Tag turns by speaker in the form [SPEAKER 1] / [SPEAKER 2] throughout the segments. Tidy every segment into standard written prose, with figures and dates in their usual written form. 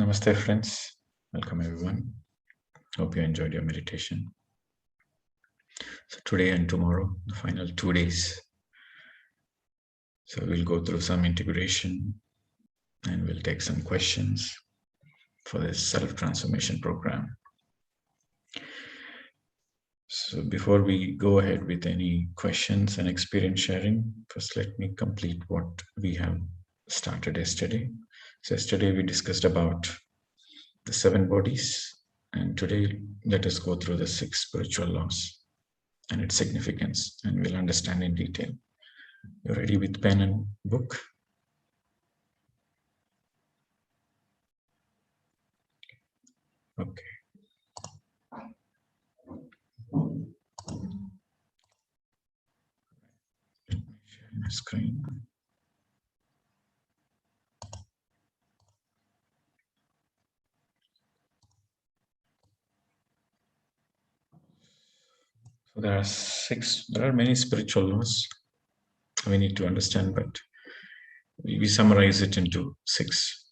[SPEAKER 1] Namaste, friends. Welcome, everyone. Hope you enjoyed your meditation. So today and tomorrow, the final 2 days. So we'll go through some integration and we'll take some questions for this self-transformation program. So before we go ahead with any questions and experience sharing, first let me complete what we have started yesterday. So yesterday we discussed about the 7 bodies, and today let us go through the 6 spiritual laws and its significance, and we'll understand in detail. You're ready with pen and book? Okay. Let me share my screen. So there are many spiritual laws we need to understand, but we summarize it into 6.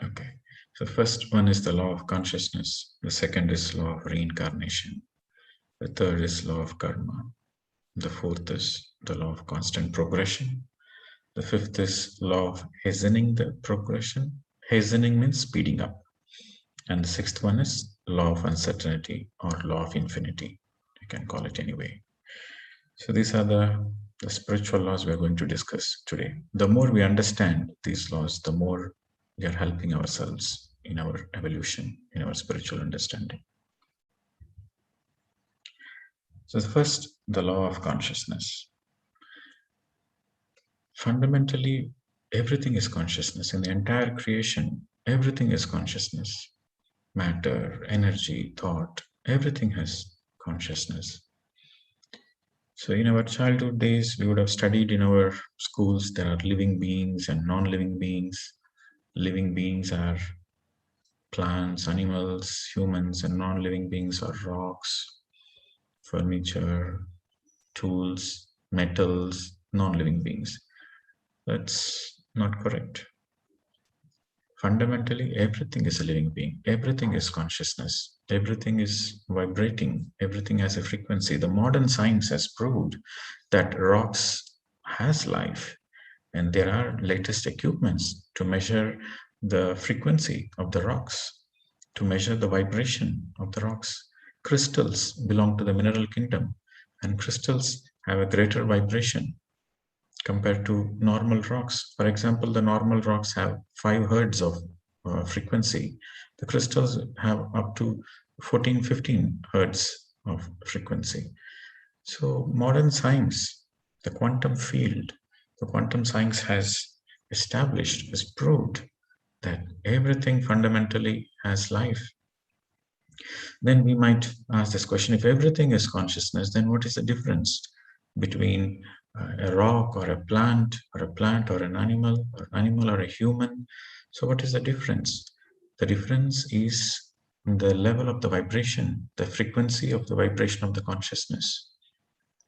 [SPEAKER 1] Okay. So first one is the law of consciousness. The second is law of reincarnation. The third is law of karma. The fourth is the law of constant progression. The fifth is law of hastening the progression. Hastening means speeding up. And the sixth one is law of uncertainty or law of infinity. You can call it anyway. So these are the spiritual laws we are going to discuss today. The more we understand these laws, the more we are helping ourselves in our evolution, in our spiritual understanding. So first, the law of consciousness. Fundamentally, everything is consciousness. In the entire creation, everything is consciousness. Matter, energy, thought, everything has consciousness. So in our childhood days, we would have studied in our schools, there are living beings and non-living beings. Living beings are plants, animals, humans, and non-living beings are rocks, furniture, tools, metals, non-living beings. That's not correct. Fundamentally, everything is a living being. Everything is consciousness. Everything is vibrating. Everything has a frequency. The modern science has proved that rocks has life, and there are latest equipments to measure the frequency of the rocks, to measure the vibration of the rocks. Crystals belong to the mineral kingdom, and crystals have a greater vibration compared to normal rocks. For example, the normal rocks have 5 hertz of frequency. The crystals have up to 14, 15 hertz of frequency. So modern science, the quantum field, the quantum science has established, has proved that everything fundamentally has life. Then we might ask this question, if everything is consciousness, then what is the difference between a rock or a plant or an animal or a human? So what is the difference? The difference is the level of the vibration, the frequency of the vibration of the consciousness.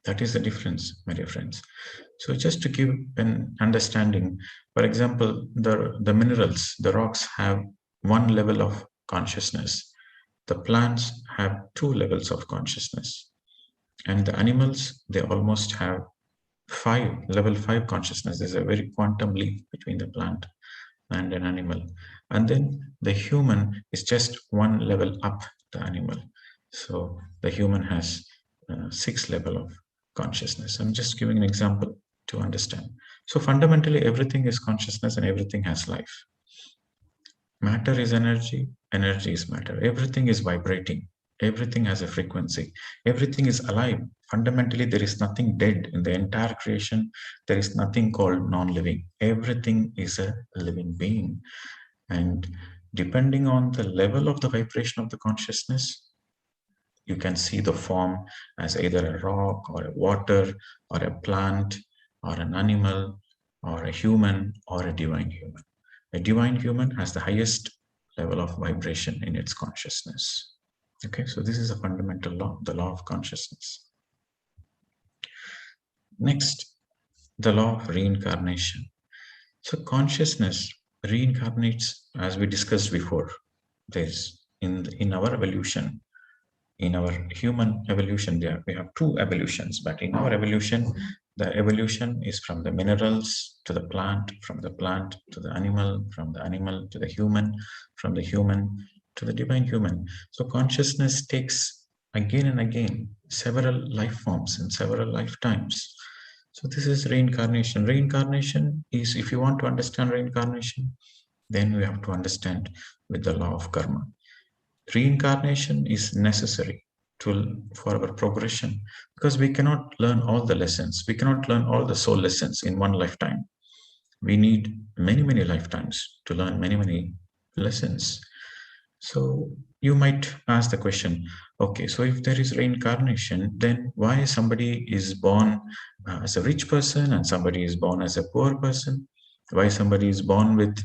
[SPEAKER 1] That is the difference, my dear friends. So just to give an understanding, for example, the minerals, the rocks have 1 level of consciousness. The plants have 2 levels of consciousness. And the animals, they almost have level 5 consciousness. There's a very quantum leap between the plant and an animal. And then the human is just 1 level up the animal. So the human has 6 level of consciousness. I'm just giving an example to understand. So fundamentally, everything is consciousness and everything has life. Matter is energy, energy is matter. Everything is vibrating. Everything has a frequency. Everything is alive. Fundamentally, there is nothing dead in the entire creation. There is nothing called non-living. Everything is a living being. And depending on the level of the vibration of the consciousness, you can see the form as either a rock or a water or a plant or an animal or a human or a divine human. A divine human has the highest level of vibration in its consciousness. Okay, so this is a fundamental law, the law of consciousness. Next, the law of reincarnation. So consciousness reincarnates, as we discussed before. There's in our evolution, in our human evolution, there we have two evolutions, but in our evolution, the evolution is from the minerals to the plant, from the plant to the animal, from the animal to the human, from the human to the divine human. So consciousness takes again and again several life forms in several lifetimes. So this is reincarnation. Reincarnation is, if you want to understand reincarnation, then we have to understand with the law of karma. Reincarnation is necessary for our progression, because we cannot learn all the lessons. We cannot learn all the soul lessons in one lifetime. We need many, many lifetimes to learn many, many lessons. So you might ask the question, okay, so if there is reincarnation, then why somebody is born as a rich person and somebody is born as a poor person? Why somebody is born with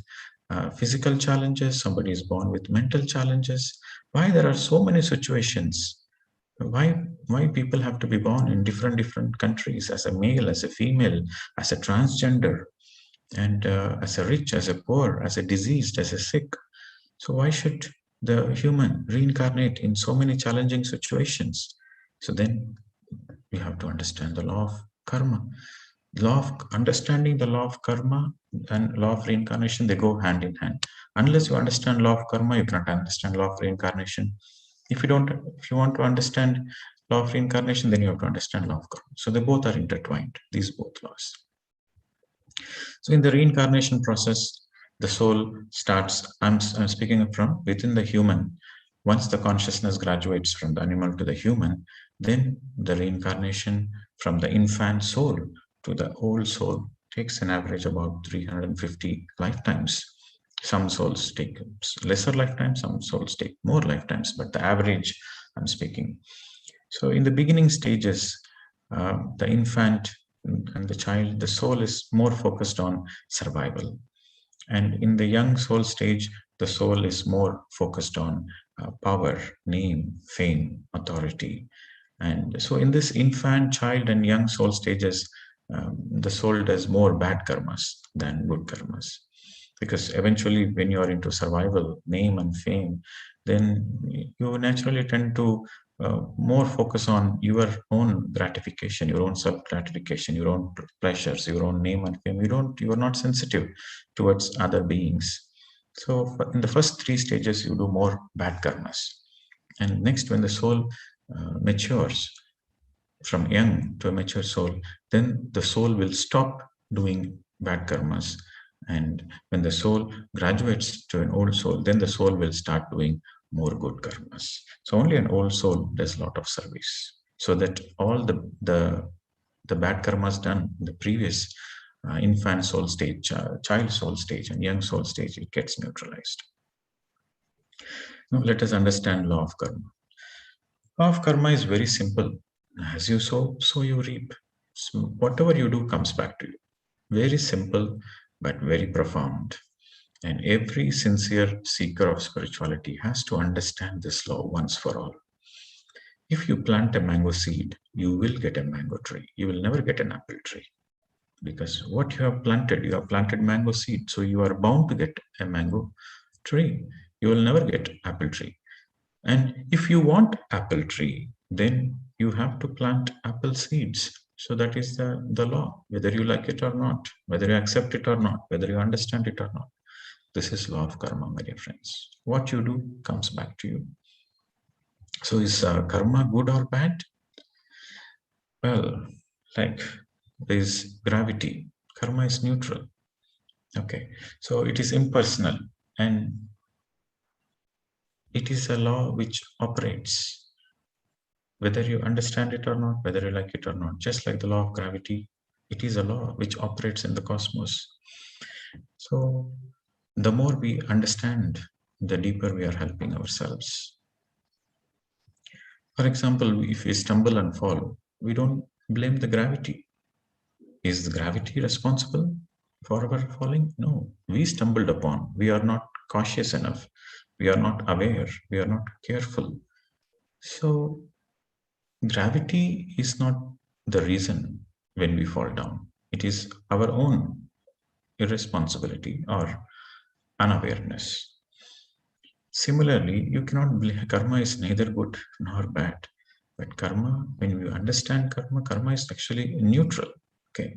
[SPEAKER 1] physical challenges, somebody is born with mental challenges? Why there are so many situations? Why people have to be born in different countries, as a male, as a female, as a transgender, and as a rich, as a poor, as a diseased, as a sick? So why should the human reincarnate in so many challenging situations? So then we have to understand the law of karma. Understanding the law of karma and law of reincarnation, they go hand in hand. Unless you understand law of karma, you cannot understand law of reincarnation. If you want to understand law of reincarnation, then you have to understand law of karma. So they both are intertwined, these both laws. So in the reincarnation process, the soul starts, I'm speaking from within the human. Once the consciousness graduates from the animal to the human, then the reincarnation from the infant soul to the old soul takes an average about 350 lifetimes. Some souls take lesser lifetimes, some souls take more lifetimes, but the average I'm speaking. So in the beginning stages, the infant and the child, the soul is more focused on survival. And in the young soul stage, the soul is more focused on power, name, fame, authority. And so in this infant, child, and young soul stages, the soul does more bad karmas than good karmas. Because eventually, when you are into survival, name, and fame, then you naturally tend to more focus on your own gratification, your own self-gratification, your own pleasures, your own name and fame. You are not sensitive towards other beings. So in the first three stages, you do more bad karmas. And next, when the soul matures from young to a mature soul, then the soul will stop doing bad karmas. And when the soul graduates to an old soul, then the soul will start doing more good karmas. So only an old soul does a lot of service, so that all the bad karmas done in the previous infant soul stage, child soul stage, and young soul stage, it gets neutralized. Now let us understand law of karma. Law of karma is very simple. As you sow, so you reap. So whatever you do comes back to you. Very simple, but very profound. And every sincere seeker of spirituality has to understand this law once for all. If you plant a mango seed, you will get a mango tree. You will never get an apple tree. Because what you have planted mango seed. So you are bound to get a mango tree. You will never get apple tree. And if you want apple tree, then you have to plant apple seeds. So that is the law, whether you like it or not, whether you accept it or not, whether you understand it or not. This is law of karma, my dear friends. What you do comes back to you. So is karma good or bad? Well, like there is gravity. Karma is neutral. Okay, so it is impersonal, and it is a law which operates whether you understand it or not, whether you like it or not. Just like the law of gravity, it is a law which operates in the cosmos. So the more we understand, the deeper we are helping ourselves. For example, if we stumble and fall, we don't blame the gravity. Is the gravity responsible for our falling? No, we stumbled upon. We are not cautious enough. We are not aware. We are not careful. So gravity is not the reason when we fall down. It is our own irresponsibility or unawareness. Similarly, you cannot believe karma is neither good nor bad. But karma, when you understand karma, karma is actually neutral. Okay.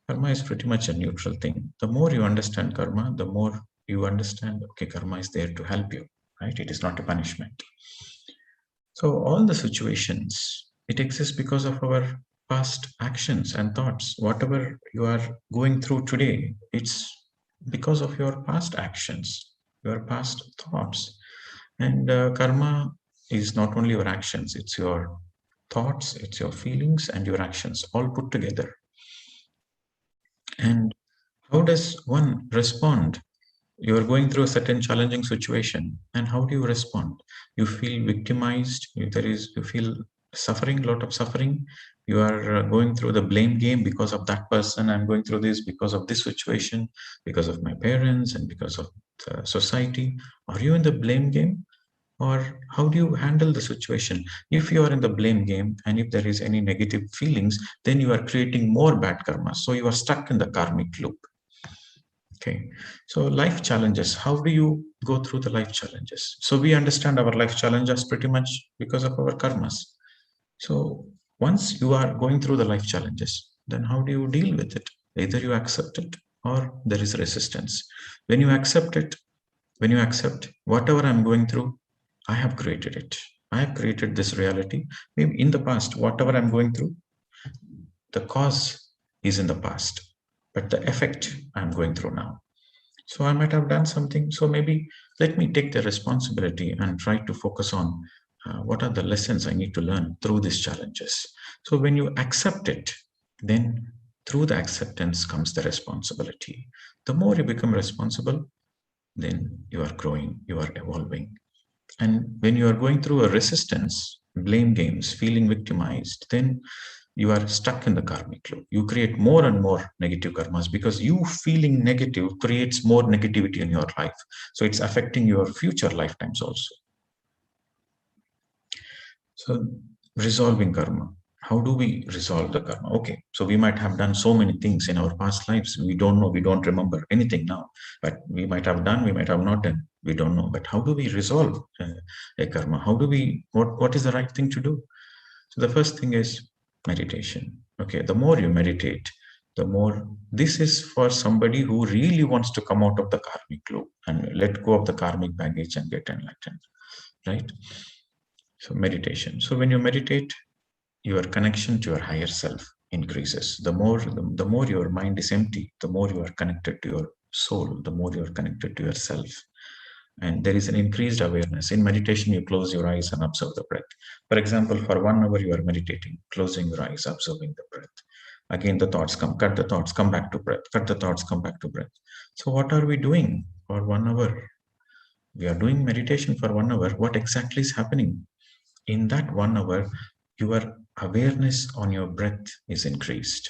[SPEAKER 1] Karma is pretty much a neutral thing. The more you understand karma, the more you understand, okay, karma is there to help you, right? It is not a punishment. So all the situations, it exists because of our past actions and thoughts. Whatever you are going through today, it's because of your past actions, your past thoughts. And karma is not only your actions, it's your thoughts, it's your feelings and your actions all put together. And how does one respond? You are going through a certain challenging situation, and how do you respond? You feel victimized. You feel suffering, a lot of suffering. You are going through the blame game because of that person. I'm going through this because of this situation, because of my parents, and because of the society. Are you in the blame game? Or how do you handle the situation? If you are in the blame game and if there is any negative feelings, then you are creating more bad karma. So you are stuck in the karmic loop. Okay, so life challenges. How do you go through the life challenges? So we understand our life challenges pretty much because of our karmas. So once you are going through the life challenges, then how do you deal with it? Either you accept it or there is resistance. When you accept it, when you accept whatever I'm going through, I have created it. I have created this reality. Maybe in the past, whatever I'm going through, the cause is in the past, but the effect I'm going through now. So I might have done something. So maybe let me take the responsibility and try to focus on what are the lessons I need to learn through these challenges. So when you accept it, then through the acceptance comes the responsibility. The more you become responsible, then you are growing, you are evolving. And when you are going through a resistance, blame games, feeling victimized, then you are stuck in the karmic loop. You create more and more negative karmas because you feeling negative creates more negativity in your life. So it's affecting your future lifetimes also. So resolving karma. How do we resolve the karma? Okay, so we might have done so many things in our past lives. We don't know, we don't remember anything now. But we might have done, we might have not done. We don't know. But how do we resolve a karma? How do we, what is the right thing to do? So the first thing is meditation. Okay, the more you meditate, the more this is for somebody who really wants to come out of the karmic loop and let go of the karmic baggage and get enlightened, right? So meditation. So when you meditate, your connection to your higher self increases. The more your mind is empty, the more you are connected to your soul, the more you are connected to yourself. And there is an increased awareness. In meditation, you close your eyes and observe the breath. For example, for 1 hour, you are meditating, closing your eyes, observing the breath. Again, the thoughts come, cut the thoughts, come back to breath, cut the thoughts, come back to breath. So what are we doing for 1 hour? We are doing meditation for 1 hour. What exactly is happening? In that 1 hour, your awareness on your breath is increased.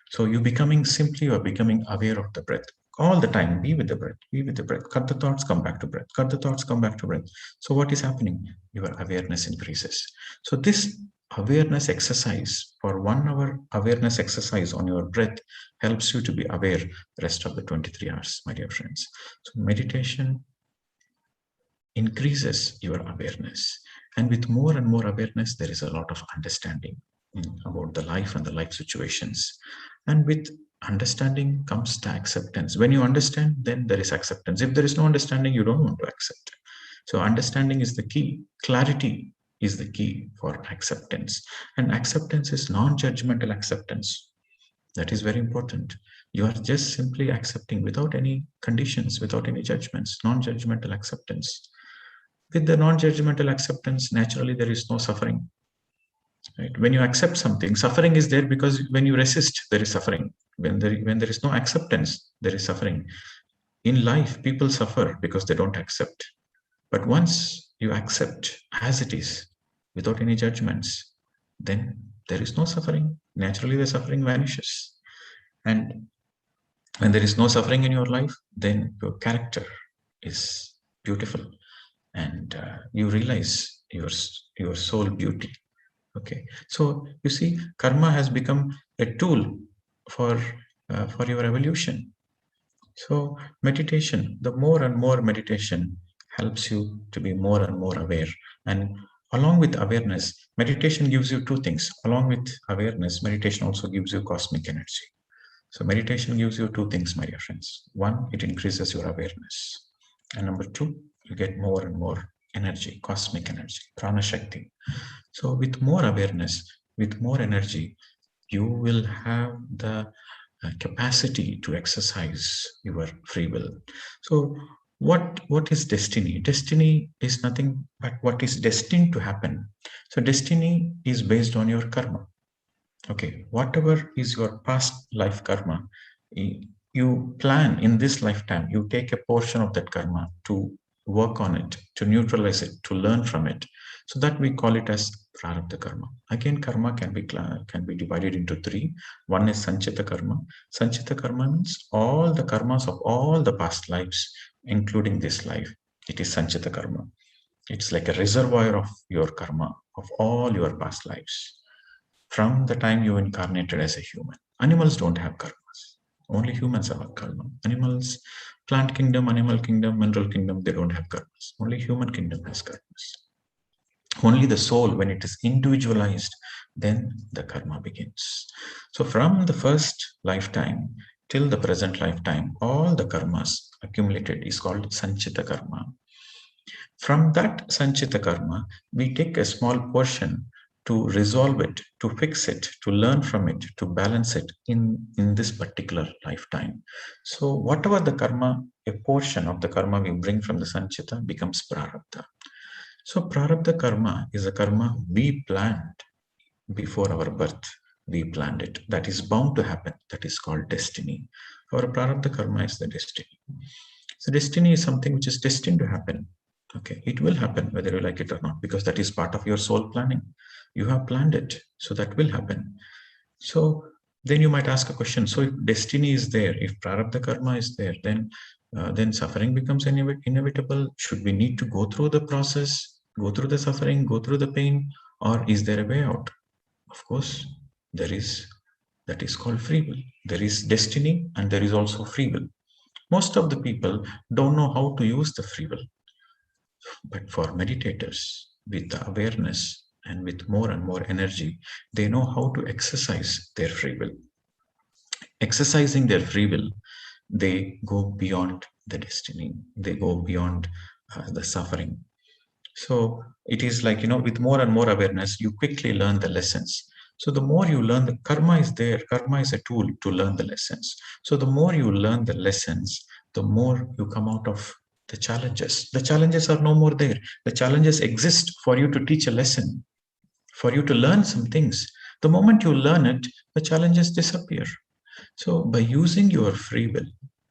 [SPEAKER 1] So you are becoming aware of the breath all the time. Be with the breath, be with the breath. Cut the thoughts, come back to breath. Cut the thoughts, come back to breath. So what is happening? Your awareness increases. So this awareness exercise for 1 hour awareness exercise on your breath helps you to be aware the rest of the 23 hours, my dear friends. So meditation increases your awareness. And with more and more awareness, there is a lot of understanding about the life and the life situations. And with understanding comes the acceptance. When you understand, then there is acceptance. If there is no understanding, you don't want to accept. So understanding is the key. Clarity is the key for acceptance. And acceptance is non-judgmental acceptance. That is very important. You are just simply accepting without any conditions, without any judgments, non-judgmental acceptance. With the non-judgmental acceptance, naturally there is no suffering. Right? When you accept something, suffering is there because when you resist, there is suffering. When there is no acceptance, there is suffering. In life, people suffer because they don't accept. But once you accept as it is, without any judgments, then there is no suffering. Naturally, the suffering vanishes. And when there is no suffering in your life, then your character is beautiful. And you realize your soul beauty. Okay, so you see, karma has become a tool for your evolution. So meditation, the more and more meditation helps you to be more and more aware. And along with awareness, meditation gives you two things. Along with awareness, meditation also gives you cosmic energy. So meditation gives you two things, my dear friends. One, it increases your awareness. And number two, you get more and more energy, cosmic energy, prana shakti. So with more awareness, with more energy, you will have the capacity to exercise your free will. So what is destiny? Destiny is nothing but what is destined to happen. So destiny is based on your karma. Okay, whatever is your past life karma, you plan in this lifetime, you take a portion of that karma to work on it, to neutralize it, to learn from it. So that we call it as prarabdha karma. Again, karma can be divided into three. One is sanchita karma. Sanchita karma means all the karmas of all the past lives, including this life. It is sanchita karma. It's like a reservoir of your karma of all your past lives from the time you incarnated as a human. Animals don't have karmas. Only humans have karma. Animals, plant kingdom, animal kingdom, mineral kingdom, they don't have karmas. Only human kingdom has karmas. Only the soul, when it is individualized, then the karma begins. So from the first lifetime till the present lifetime, all the karmas accumulated is called sanchita karma. From that sanchita karma, we take a small portion to resolve it, to fix it, to learn from it, to balance it in this particular lifetime. So whatever the karma, a portion of the karma we bring from the sanchita becomes prarabdha. So prarabdha karma is a karma we planned before our birth. We planned it. That is bound to happen. That is called destiny. Our prarabdha karma is the destiny. So destiny is something which is destined to happen. Okay, it will happen whether you like it or not, because that is part of your soul planning. You have planned it, so that will happen. So then you might ask a question. So if destiny is there, if prarabdha karma is there, then suffering becomes inevitable. Should we need to go through the process, go through the suffering, go through the pain, or is there a way out? Of course, there is. That is called free will. There is destiny and there is also free will. Most of the people don't know how to use the free will. But for meditators, with the awareness and with more and more energy, they know how to exercise their free will. Exercising their free will, they go beyond the destiny. They go beyond the suffering. So it is like, with more and more awareness, you quickly learn the lessons. So the more you learn, the karma is there. Karma is a tool to learn the lessons. So the more you learn the lessons, the more you come out of the challenges. The challenges are no more there. The challenges exist for you to teach a lesson, for you to learn some things. The moment you learn it, the challenges disappear. So by using your free will,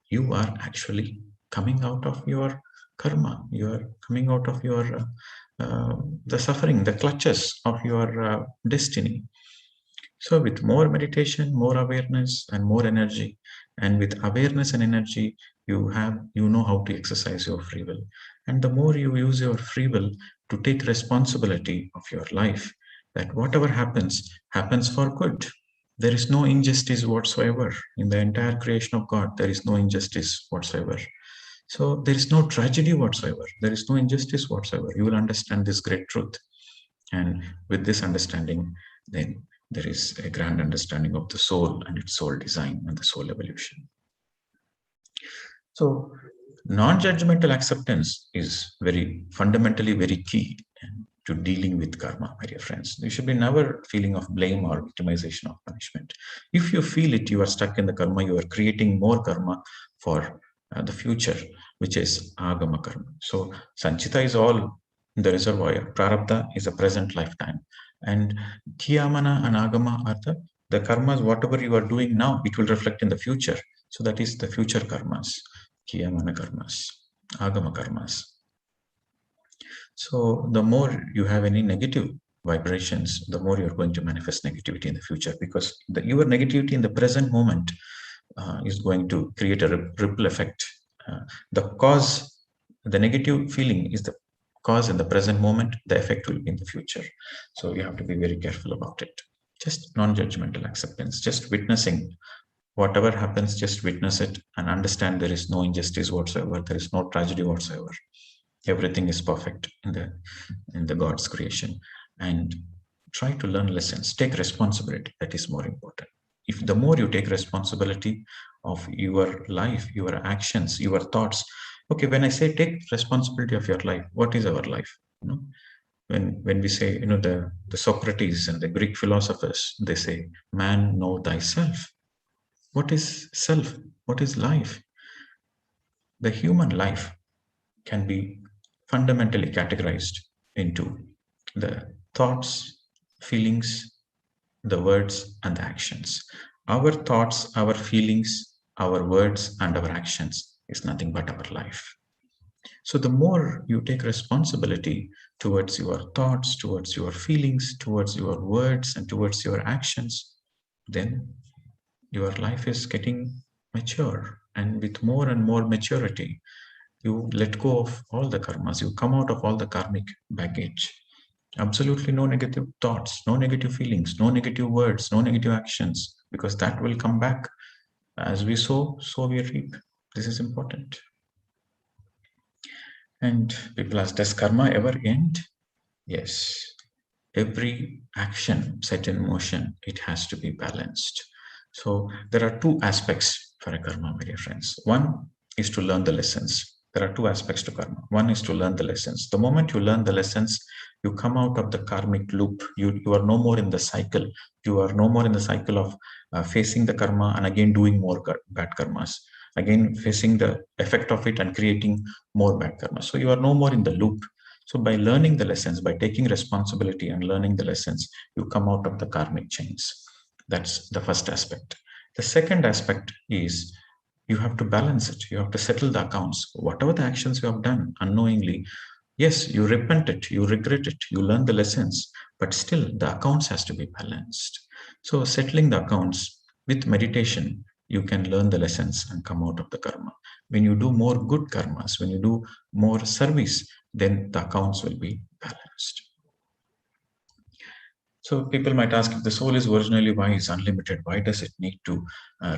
[SPEAKER 1] you are actually coming out of your karma. You are coming out of your the suffering, the clutches of your destiny. So with more meditation, more awareness, and more energy, and with awareness and energy, you know how to exercise your free will. And the more you use your free will to take responsibility of your life, that whatever happens, happens for good. There is no injustice whatsoever. In the entire creation of God, there is no injustice whatsoever. So there is no tragedy whatsoever. There is no injustice whatsoever. You will understand this great truth. And with this understanding, then there is a grand understanding of the soul and its soul design and the soul evolution. So non-judgmental acceptance is very fundamentally very key to dealing with karma, my dear friends. You should be never feeling of blame or victimization of punishment. If you feel it, you are stuck in the karma, you are creating more karma for the future, which is agama karma. So sanchita is all in the reservoir. Prarabdha is a present lifetime. And kiyamana and agama are the karmas, whatever you are doing now, it will reflect in the future. So that is the future karmas, kiyamana karmas, agama karmas. So the more you have any negative vibrations, the more you're going to manifest negativity in the future, because your negativity in the present moment is going to create a ripple effect. The negative feeling is the cause in the present moment, the effect will be in the future. So you have to be very careful about it. Just non-judgmental acceptance, just witnessing Whatever happens, just witness it and understand there is no injustice whatsoever. There is no tragedy whatsoever. Everything is perfect in the God's creation. And try to learn lessons. Take responsibility. That is more important. If the more you take responsibility of your life, your actions, your thoughts. Okay, when I say take responsibility of your life, what is our life? You know, when we say, the Socrates and the Greek philosophers, they say, man, know thyself. What is self? What is life? The human life can be fundamentally categorized into the thoughts, feelings, the words, and the actions. Our thoughts, our feelings, our words, and our actions is nothing but our life. So the more you take responsibility towards your thoughts, towards your feelings, towards your words, and towards your actions, then your life is getting mature. And with more and more maturity, you let go of all the karmas. You come out of all the karmic baggage. Absolutely no negative thoughts, no negative feelings, no negative words, no negative actions, because that will come back. As we sow, so we reap. This is important. And people ask, does karma ever end? Yes. Every action set in motion, it has to be balanced. So there are two aspects for a karma, my dear friends. One is to learn the lessons. There are two aspects to karma. One is to learn the lessons. The moment you learn the lessons, you come out of the karmic loop. You are no more in the cycle. You are no more in the cycle of facing the karma and again doing more bad karmas. Again, facing the effect of it and creating more bad karma. So you are no more in the loop. So by learning the lessons, by taking responsibility and learning the lessons, you come out of the karmic chains. That's the first aspect. The second aspect is you have to balance it. You have to settle the accounts. Whatever the actions you have done unknowingly, yes, you repent it, you regret it, you learn the lessons, but still the accounts has to be balanced. So settling the accounts with meditation, you can learn the lessons and come out of the karma. When you do more good karmas, when you do more service, then the accounts will be balanced. So people might ask, if the soul is originally wise, unlimited, why does it need to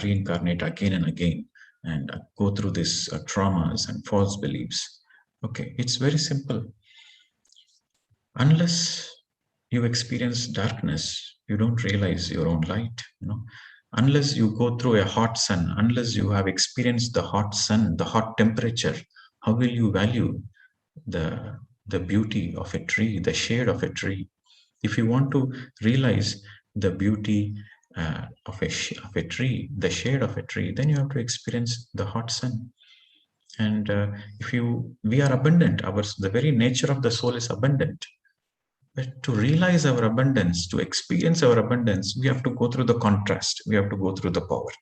[SPEAKER 1] reincarnate again and again and go through these traumas and false beliefs? Okay, it's very simple. Unless you experience darkness, you don't realize your own light. Unless you go through a hot sun, unless you have experienced the hot sun, the hot temperature, how will you value the beauty of a tree, the shade of a tree? If you want to realize the beauty of a tree, the shade of a tree, then you have to experience the hot sun. And we are abundant. The very nature of the soul is abundant. But to realize our abundance, to experience our abundance, we have to go through the contrast. We have to go through the poverty.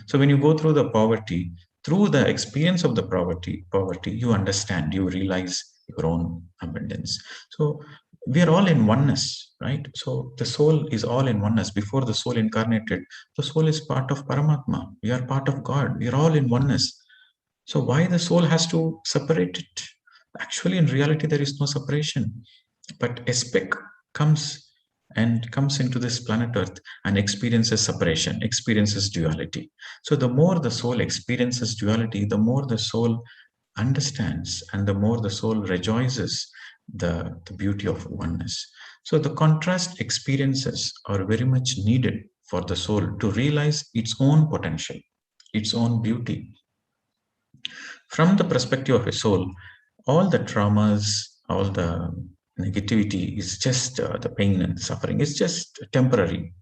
[SPEAKER 1] So when you go through the poverty, through the experience of the poverty, you understand, you realize your own abundance. So we are all in oneness, right? So the soul is all in oneness. Before the soul incarnated, the soul is part of Paramatma. We are part of God. We are all in oneness. So why the soul has to separate it? Actually, in reality, there is no separation. But a speck comes into this planet Earth and experiences separation, experiences duality. So the more the soul experiences duality, the more the soul understands and the more the soul rejoices the beauty of oneness. So the contrast experiences are very much needed for the soul to realize its own potential, its own beauty. From the perspective of a soul, all the traumas, all the negativity is just the pain and suffering. It's just temporary.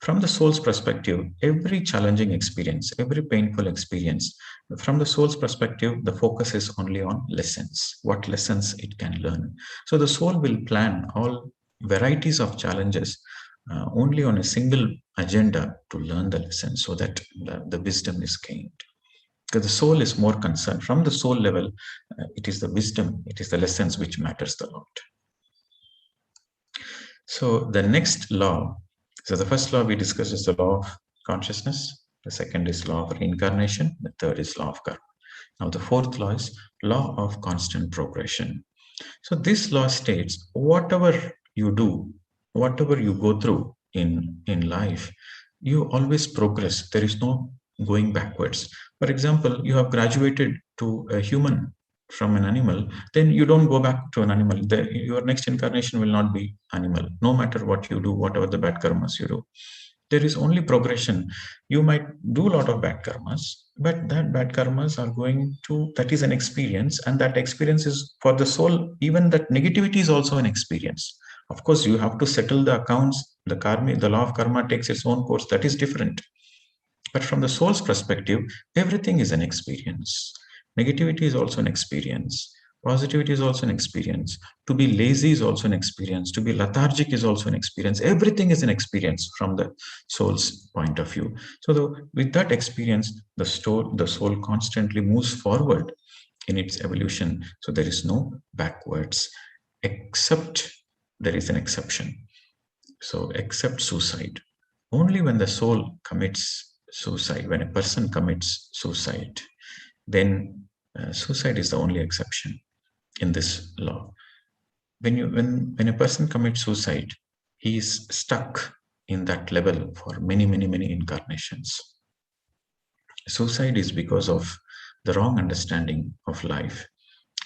[SPEAKER 1] From the soul's perspective, every challenging experience, every painful experience, from the soul's perspective, the focus is only on lessons, what lessons it can learn. So the soul will plan all varieties of challenges only on a single agenda to learn the lessons so that the wisdom is gained. Because the soul is more concerned. From the soul level, it is the wisdom, it is the lessons which matters the lot. So the next law, so the first law we discussed is the law of consciousness. The second is law of reincarnation. The third is law of karma. Now the fourth law is law of constant progression. So this law states whatever you do, whatever you go through in life, you always progress. There is no going backwards. For example, you have graduated to a human from an animal, then you don't go back to an animal. Your next incarnation will not be animal, no matter what you do, whatever the bad karmas you do. There is only progression. You might do a lot of bad karmas, but that bad karmas are going to, that is an experience, and that experience is for the soul. Even that negativity is also an experience. Of course, you have to settle the accounts. The karma, the law of karma takes its own course. That is different. But from the soul's perspective, everything is an experience. Negativity is also an experience. Positivity is also an experience. To be lazy is also an experience. To be lethargic is also an experience. Everything is an experience from the soul's point of view. So with that experience, the soul constantly moves forward in its evolution. So there is no backwards, except there is an exception. So except suicide. Only when the soul commits suicide, when a person commits suicide, then suicide is the only exception in this law. When a person commits suicide, he is stuck in that level for many, many, many incarnations. Suicide is because of the wrong understanding of life.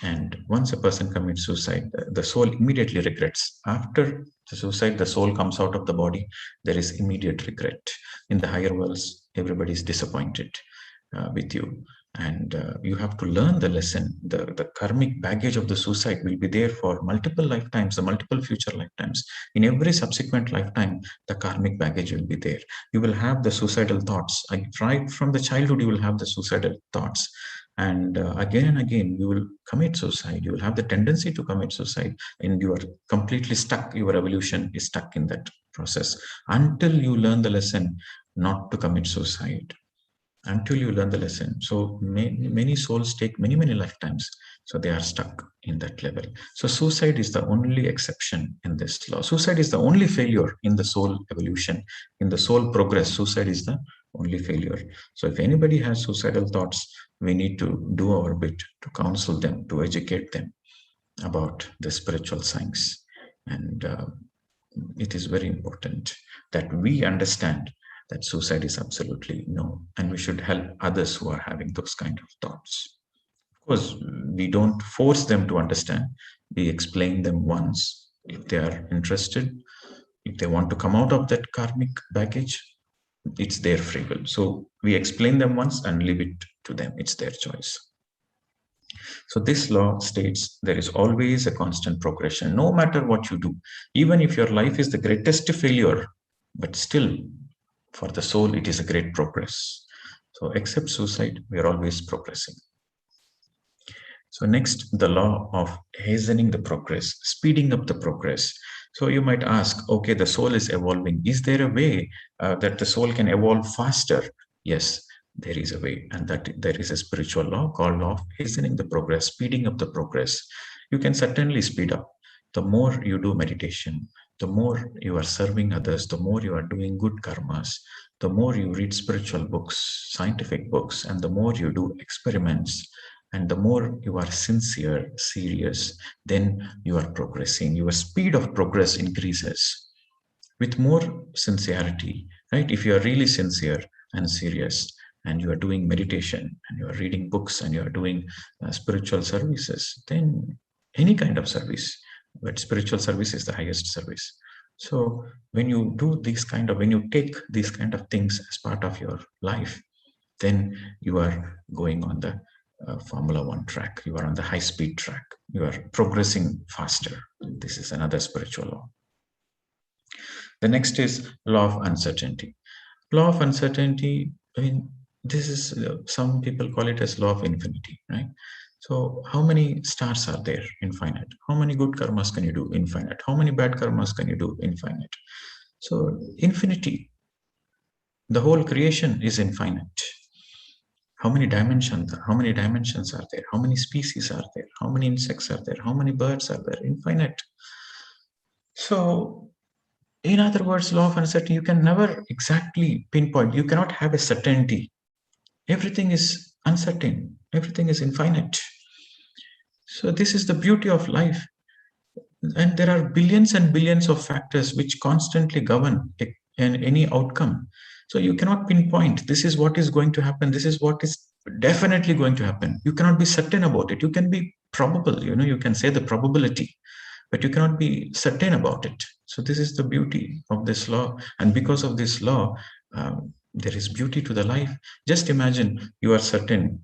[SPEAKER 1] And once a person commits suicide, the soul immediately regrets. After the suicide, the soul comes out of the body. There is immediate regret. In the higher worlds, everybody is disappointed with you. And you have to learn the lesson. The karmic baggage of the suicide will be there for multiple lifetimes, the multiple future lifetimes. In every subsequent lifetime, the karmic baggage will be there. You will have the suicidal thoughts. Right from the childhood, you will have the suicidal thoughts. And again, you will commit suicide. You will have the tendency to commit suicide, and you are completely stuck. Your evolution is stuck in that process until you learn the lesson not to commit suicide. Until you learn the lesson. So many souls take many, many lifetimes. So they are stuck in that level. So suicide is the only exception in this law. Suicide is the only failure in the soul evolution, in the soul progress. Suicide is the only failure. So if anybody has suicidal thoughts, we need to do our bit to counsel them, to educate them about the spiritual science. And it is very important that we understand that suicide is absolutely no, and we should help others who are having those kind of thoughts. Of course, we don't force them to understand. We explain them once. If they are interested, if they want to come out of that karmic baggage, it's their free will. So we explain them once and leave it to them. It's their choice. So this law states there is always a constant progression, no matter what you do. Even if your life is the greatest failure, but still for the soul, it is a great progress. So except suicide, we are always progressing. So next, the law of hastening the progress, speeding up the progress. So you might ask, okay, the soul is evolving. Is there a way that the soul can evolve faster? Yes, there is a way, and that there is a spiritual law called law of hastening the progress, speeding up the progress. You can certainly speed up. The more you do meditation, the more you are serving others, the more you are doing good karmas, the more you read spiritual books, scientific books, and the more you do experiments, and the more you are sincere, serious, then you are progressing. Your speed of progress increases with more sincerity, right? If you are really sincere and serious, and you are doing meditation, and you are reading books, and you are doing spiritual services, then any kind of service, but spiritual service is the highest service. So when you do when you take these kind of things as part of your life, then you are going on the Formula One track. You are on the high speed track. You are progressing faster. This is another spiritual law. The next is law of uncertainty. Law of uncertainty, I mean, this is, some people call it as law of infinity, right? So how many stars are there? Infinite. How many good karmas can you do? Infinite. How many bad karmas can you do? Infinite. So infinity, the whole creation is infinite. How many dimensions are there? How many species are there? How many insects are there? How many birds are there? Infinite. So in other words, law of uncertainty, you can never exactly pinpoint. You cannot have a certainty. Everything is uncertain. Everything is infinite. So this is the beauty of life. And there are billions and billions of factors which constantly govern any outcome. So you cannot pinpoint, this is what is going to happen, this is what is definitely going to happen. You cannot be certain about it. You can be probable, you can say the probability, but you cannot be certain about it. So this is the beauty of this law. And because of this law, there is beauty to the life. Just imagine you are certain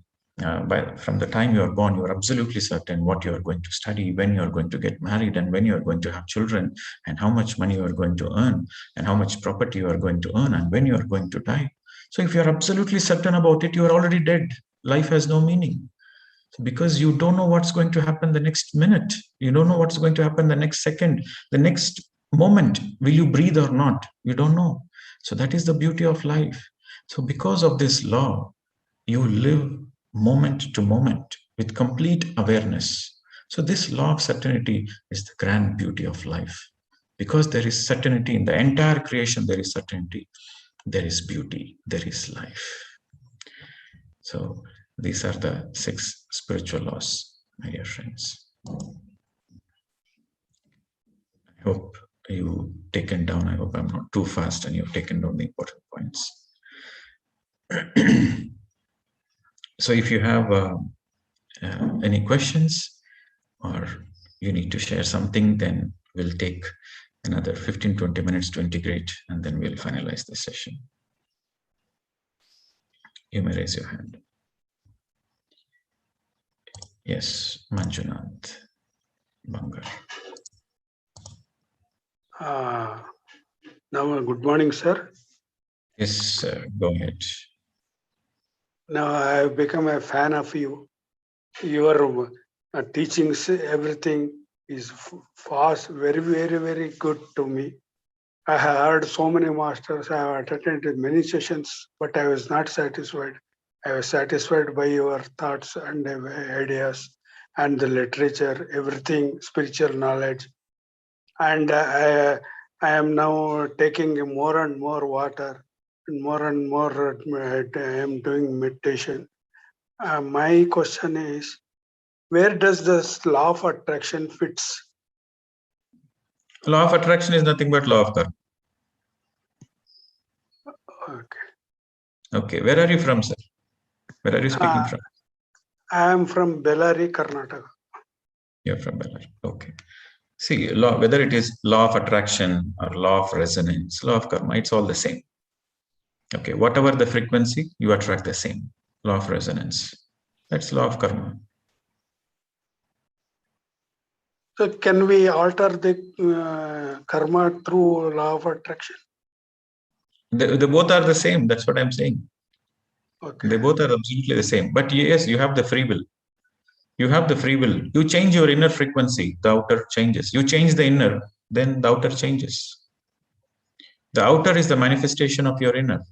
[SPEAKER 1] from the time you are born, you are absolutely certain what you are going to study, when you are going to get married, and when you are going to have children, and how much money you are going to earn, and how much property you are going to earn, and when you are going to die. So if you are absolutely certain about it, you are already dead. Life has no meaning. Because you don't know what's going to happen the next minute. You don't know what's going to happen the next second, the next moment. Will you breathe or not? You don't know. So that is the beauty of life. So because of this law, you live moment to moment with complete awareness. So this law of certainty is the grand beauty of life. Because there is certainty in the entire creation, there is certainty, there is beauty, there is life. So these are the 6 spiritual laws, my dear friends. I hope you've taken down, I hope I'm not too fast and you've taken down the important points. So if you have any questions or you need to share something, then we'll take another 15-20 minutes to integrate and then we'll finalize the session. You may raise your hand. Yes, Manjunath Bangar.
[SPEAKER 2] Now, good morning, sir.
[SPEAKER 1] Yes, sir. Go ahead.
[SPEAKER 2] Now, I have become a fan of you. Your teachings, everything is fast, very, very, very good to me. I have heard so many masters, I have attended many sessions, but I was not satisfied. I was satisfied by your thoughts and ideas and the literature, everything, spiritual knowledge. And I am now taking more and more water and more I am doing meditation. My question is, where does this law of attraction fits?
[SPEAKER 1] Law of attraction is nothing but law of karma.
[SPEAKER 2] Okay.
[SPEAKER 1] Okay. Where are you from, sir? Where are you speaking from?
[SPEAKER 2] I am from Bellary, Karnataka.
[SPEAKER 1] You're from Bellary. Okay. See, law, whether it is law of attraction or law of resonance, law of karma, it's all the same. Okay. Whatever the frequency, you attract the same. Law of resonance. That's law of karma.
[SPEAKER 2] So can we alter the karma through law of attraction?
[SPEAKER 1] They both are the same. That's what I'm saying.
[SPEAKER 2] Okay.
[SPEAKER 1] They both are absolutely the same. But yes, you have the free will. You have the free will. You change your inner frequency, the outer changes. You change the inner, then the outer changes. The outer is the manifestation of your inner.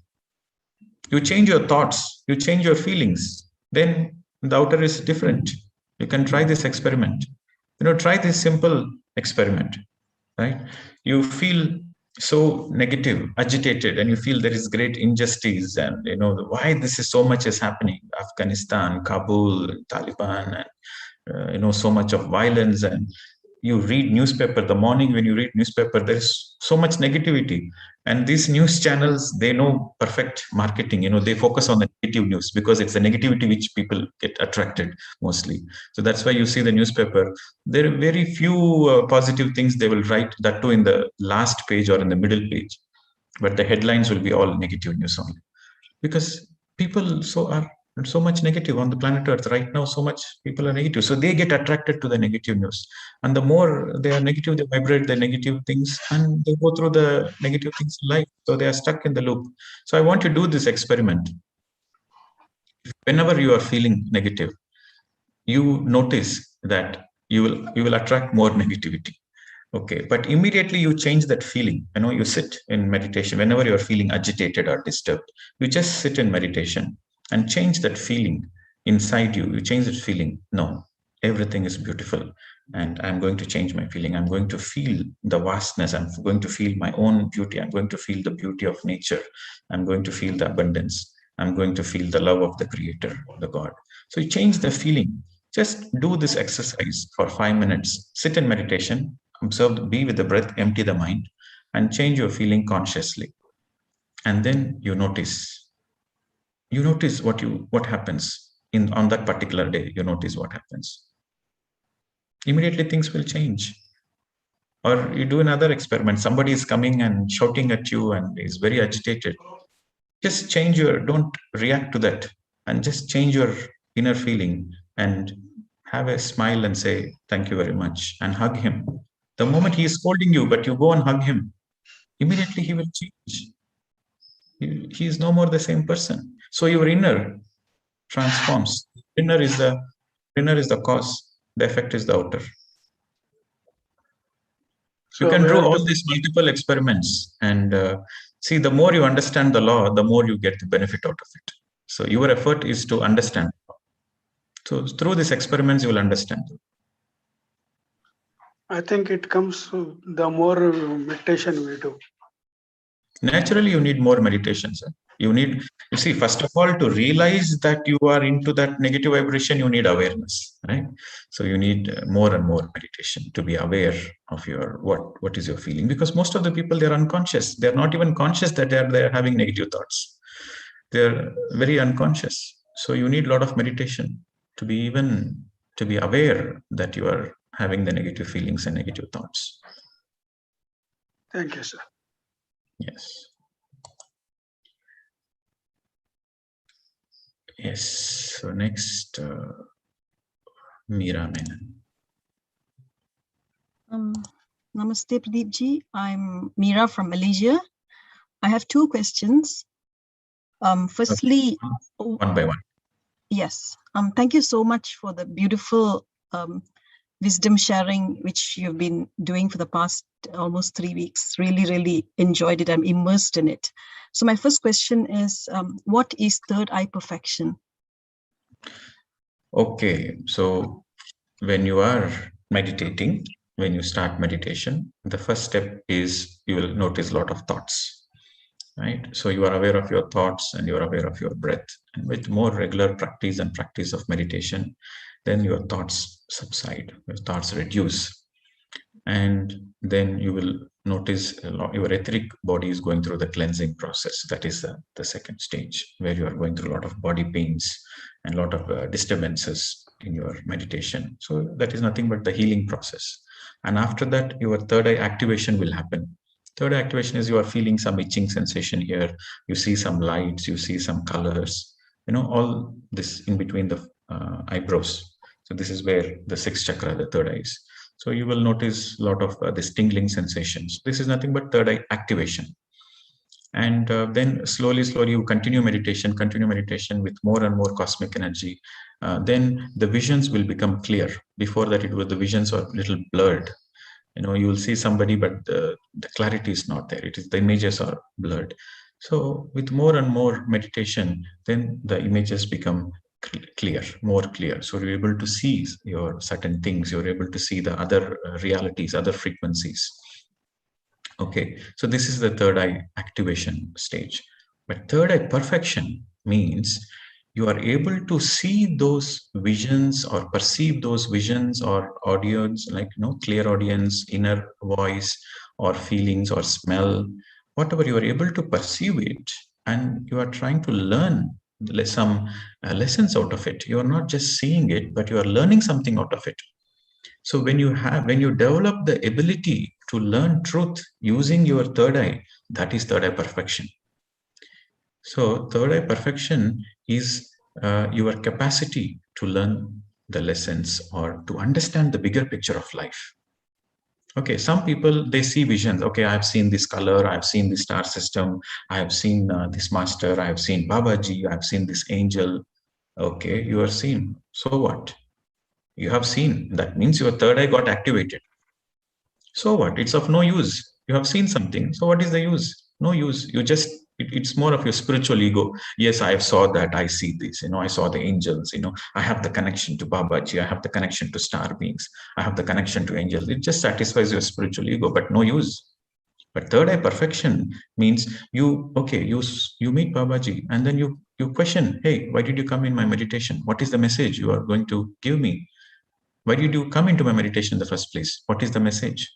[SPEAKER 1] You change your thoughts, you change your feelings, then the outer is different. You can try this experiment. Try this simple experiment, right? You feel so negative, agitated, and you feel there is great injustice, and why this is so much is happening. Afghanistan, Kabul, Taliban, and so much of violence. And you read newspaper the morning when you read newspaper, there is so much negativity. And these news channels, they know perfect marketing. They focus on the negative news because it's the negativity which people get attracted mostly. So that's why you see the newspaper. There are very few positive things they will write, that too in the last page or in the middle page. But the headlines will be all negative news only. Because people are so much negative on the planet Earth right now. So much people are negative, so they get attracted to the negative news, and the more they are negative, they vibrate the negative things, and they go through the negative things in life. So they are stuck in the loop. So I want to do this experiment. Whenever you are feeling negative, you notice that you will attract more negativity. Okay, but immediately you change that feeling. You sit in meditation. Whenever you're feeling agitated or disturbed, you just sit in meditation and change that feeling inside you. You change that feeling. No, everything is beautiful, and I'm going to change my feeling. I'm going to feel the vastness. I'm going to feel my own beauty. I'm going to feel the beauty of nature. I'm going to feel the abundance. I'm going to feel the love of the Creator, the God. So you change the feeling. Just do this exercise for 5 minutes. Sit in meditation. Observe, be with the breath, empty the mind, and change your feeling consciously. and then you notice what happens on that particular day. You notice what happens. Immediately things will change. Or you do another experiment. Somebody is coming and shouting at you and is very agitated. Just don't react to that, and just change your inner feeling and have a smile and say, thank you very much, and hug him. The moment he is scolding you, but you go and hug him, immediately he will change. He is no more the same person. So your inner transforms. Inner is the cause. The effect is the outer. You
[SPEAKER 2] So
[SPEAKER 1] can
[SPEAKER 2] we
[SPEAKER 1] do
[SPEAKER 2] have
[SPEAKER 1] all
[SPEAKER 2] to,
[SPEAKER 1] these multiple experiments, and see, the more you understand the law, the more you get the benefit out of it. So your effort is to understand. So through these experiments, you will understand.
[SPEAKER 2] I think it comes the more meditation we do.
[SPEAKER 1] Naturally, you need more meditation, sir. You see, first of all, to realize that you are into that negative vibration, you need awareness, right? So you need more and more meditation to be aware of your what is your feeling. Because most of the people, they're unconscious. They're not even conscious that they're having negative thoughts. They're very unconscious. So you need a lot of meditation to be aware that you are having the negative feelings and negative thoughts.
[SPEAKER 2] Thank you, sir.
[SPEAKER 1] Yes. Yes. So next, Meera Menon.
[SPEAKER 3] Namaste, Pradeep ji. I'm Meera from Malaysia. I have two questions. Firstly,
[SPEAKER 1] one by one.
[SPEAKER 3] Yes. Thank you so much for the beautiful wisdom sharing, which you've been doing for the past almost 3 weeks. Really, really enjoyed it. I'm immersed in it. So my first question is, what is third eye perfection?
[SPEAKER 1] Okay. So when you are meditating, when you start meditation, the first step is you will notice a lot of thoughts, right? So you are aware of your thoughts and you are aware of your breath. And with more regular practice and practice of meditation, then your thoughts subside, your thoughts reduce. And then you will notice your etheric body is going through the cleansing process. That is the second stage, where you are going through a lot of body pains and a lot of disturbances in your meditation. So that is nothing but the healing process. And after that, your third eye activation will happen. Third eye activation is you are feeling some itching sensation here. You see some lights, you see some colors, all this in between the eyebrows. So this is where the sixth chakra, the third eye is. So you will notice a lot of this tingling sensations. This is nothing but third eye activation. And then slowly you continue meditation with more and more cosmic energy. Then the visions will become clear. Before that, the visions are a little blurred. You will see somebody, but the clarity is not there. The images are blurred. So with more and more meditation, then the images become more clear. So you're able to see your certain things. You're able to see the other realities, other frequencies. Okay, so this is the third eye activation stage. But third eye perfection means you are able to see those visions or perceive those visions or audios, like clear audience, inner voice, or feelings or smell, whatever. You are able to perceive it, and you are trying to learn some lessons out of it. You are not just seeing it, but you are learning something out of it. So when you develop the ability to learn truth using your third eye, that is third eye perfection. So third eye perfection is your capacity to learn the lessons or to understand the bigger picture of life. Okay, some people, they see visions. Okay, I've seen this color, I've seen this star system, I have seen this master, I have seen Babaji, I've seen this angel. Okay, you are seen. So what? You have seen. That means your third eye got activated. So what? It's of no use. You have seen something. So what is the use? No use. It's more of your spiritual ego. Yes, I saw that. I see this. I saw the angels. I have the connection to Babaji. I have the connection to star beings. I have the connection to angels. It just satisfies your spiritual ego, but no use. But third eye perfection means you meet Babaji, and then you question, hey, why did you come in my meditation? What is the message you are going to give me? Why did you come into my meditation in the first place? What is the message?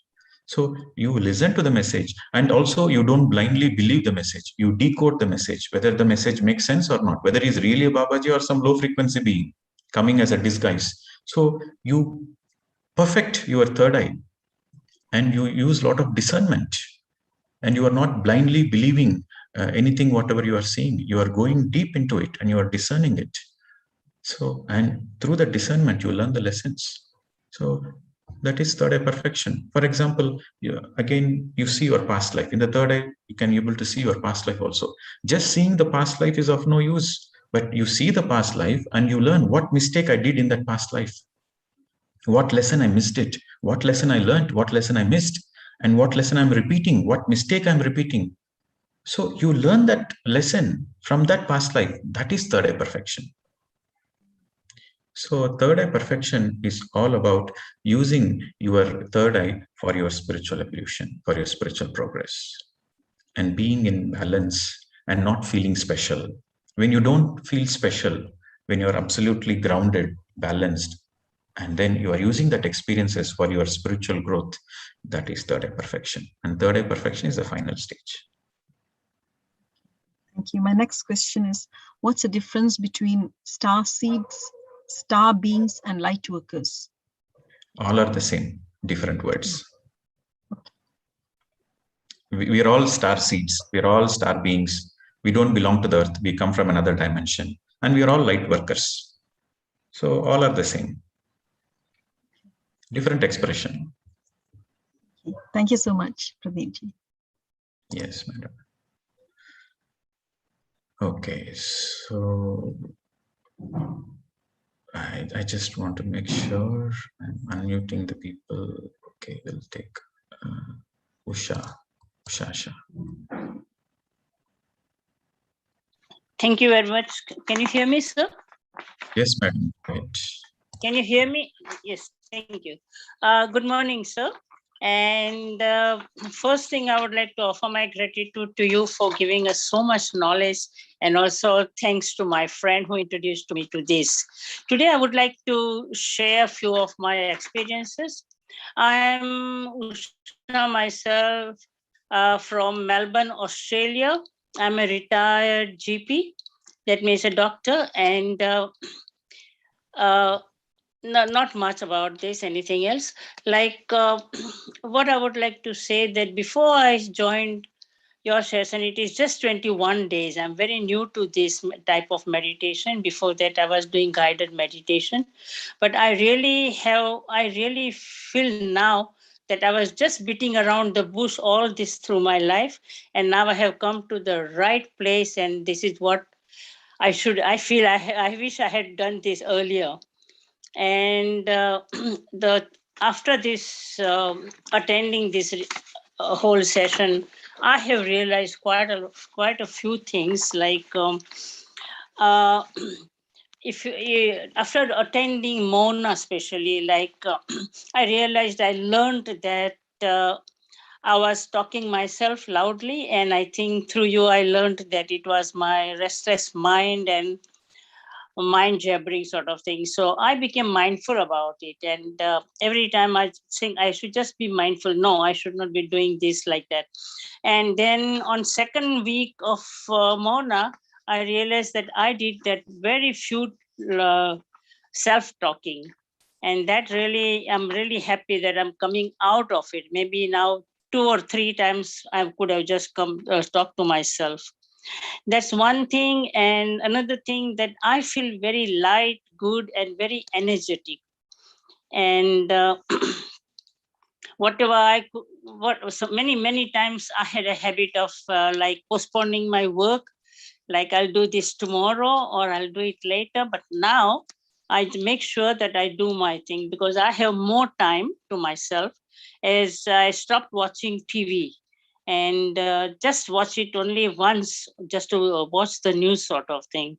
[SPEAKER 1] So you listen to the message, and also you don't blindly believe the message. You decode the message, whether the message makes sense or not, whether he's really a Babaji or some low frequency being coming as a disguise. So you perfect your third eye, and you use a lot of discernment, and you are not blindly believing anything, whatever you are seeing. You are going deep into it and you are discerning it. So, and through the discernment, you learn the lessons. So that is third eye perfection. For example, again, you see your past life. In the third eye, you can be able to see your past life also. Just seeing the past life is of no use, but you see the past life and you learn what mistake I did in that past life, what lesson I missed it, what lesson I learned, what lesson I missed, and what lesson I'm repeating, what mistake I'm repeating. So you learn that lesson from that past life. That is third eye perfection. So third eye perfection is all about using your third eye for your spiritual evolution, for your spiritual progress, and being in balance and not feeling special. When you don't feel special, when you're absolutely grounded, balanced, and then you are using that experiences for your spiritual growth, that is third eye perfection. And third eye perfection is the final stage.
[SPEAKER 3] Thank you. My next question is, what's the difference between star seeds, star beings, and light workers?
[SPEAKER 1] All are the same, different words. We are all star seeds. We are all star beings. We don't belong to the earth. We come from another dimension. And we are all light workers. So all are the same. Different expression.
[SPEAKER 3] Thank you so much, Pradeep.
[SPEAKER 1] Yes, madam. Okay, so I just want to make sure I'm unmuting the people. Okay, we'll take Usha.
[SPEAKER 4] Thank you very much. Can you hear me, sir?
[SPEAKER 1] Yes, madam. Great.
[SPEAKER 4] Can you hear me? Yes, thank you. Good morning, sir. And first thing, I would like to offer my gratitude to you for giving us so much knowledge, and also thanks to my friend who introduced me to this. Today, I would like to share a few of my experiences. I am Usha myself from Melbourne, Australia. I'm a retired GP, that means a doctor, and not much about this, anything else. Like what I would like to say that before I joined your session, it is just 21 days. I'm very new to this type of meditation. Before that, I was doing guided meditation. But I really feel now that I was just beating around the bush all this through my life. And now I have come to the right place. And this is what I wish I had done this earlier. And after this attending this whole session, I have realized quite a few things. Like after attending Mona, especially, like I realized, I learned that I was talking myself loudly, and I think through you I learned that it was my restless mind and mind jabbering sort of thing. So I became mindful about it, and every time I think I should just be mindful, no, I should not be doing this, like that. And then on second week of Mona, I realized that I did that very few self-talking, and that really, I'm really happy that I'm coming out of it. Maybe now 2 or 3 times I could have just come talk to myself. That's one thing. And another thing, that I feel very light, good, and very energetic. And so many times I had a habit of like postponing my work, like I'll do this tomorrow or I'll do it later. But now I make sure that I do my thing, because I have more time to myself, as I stopped watching TV and just watch it only once, just to watch the news sort of thing.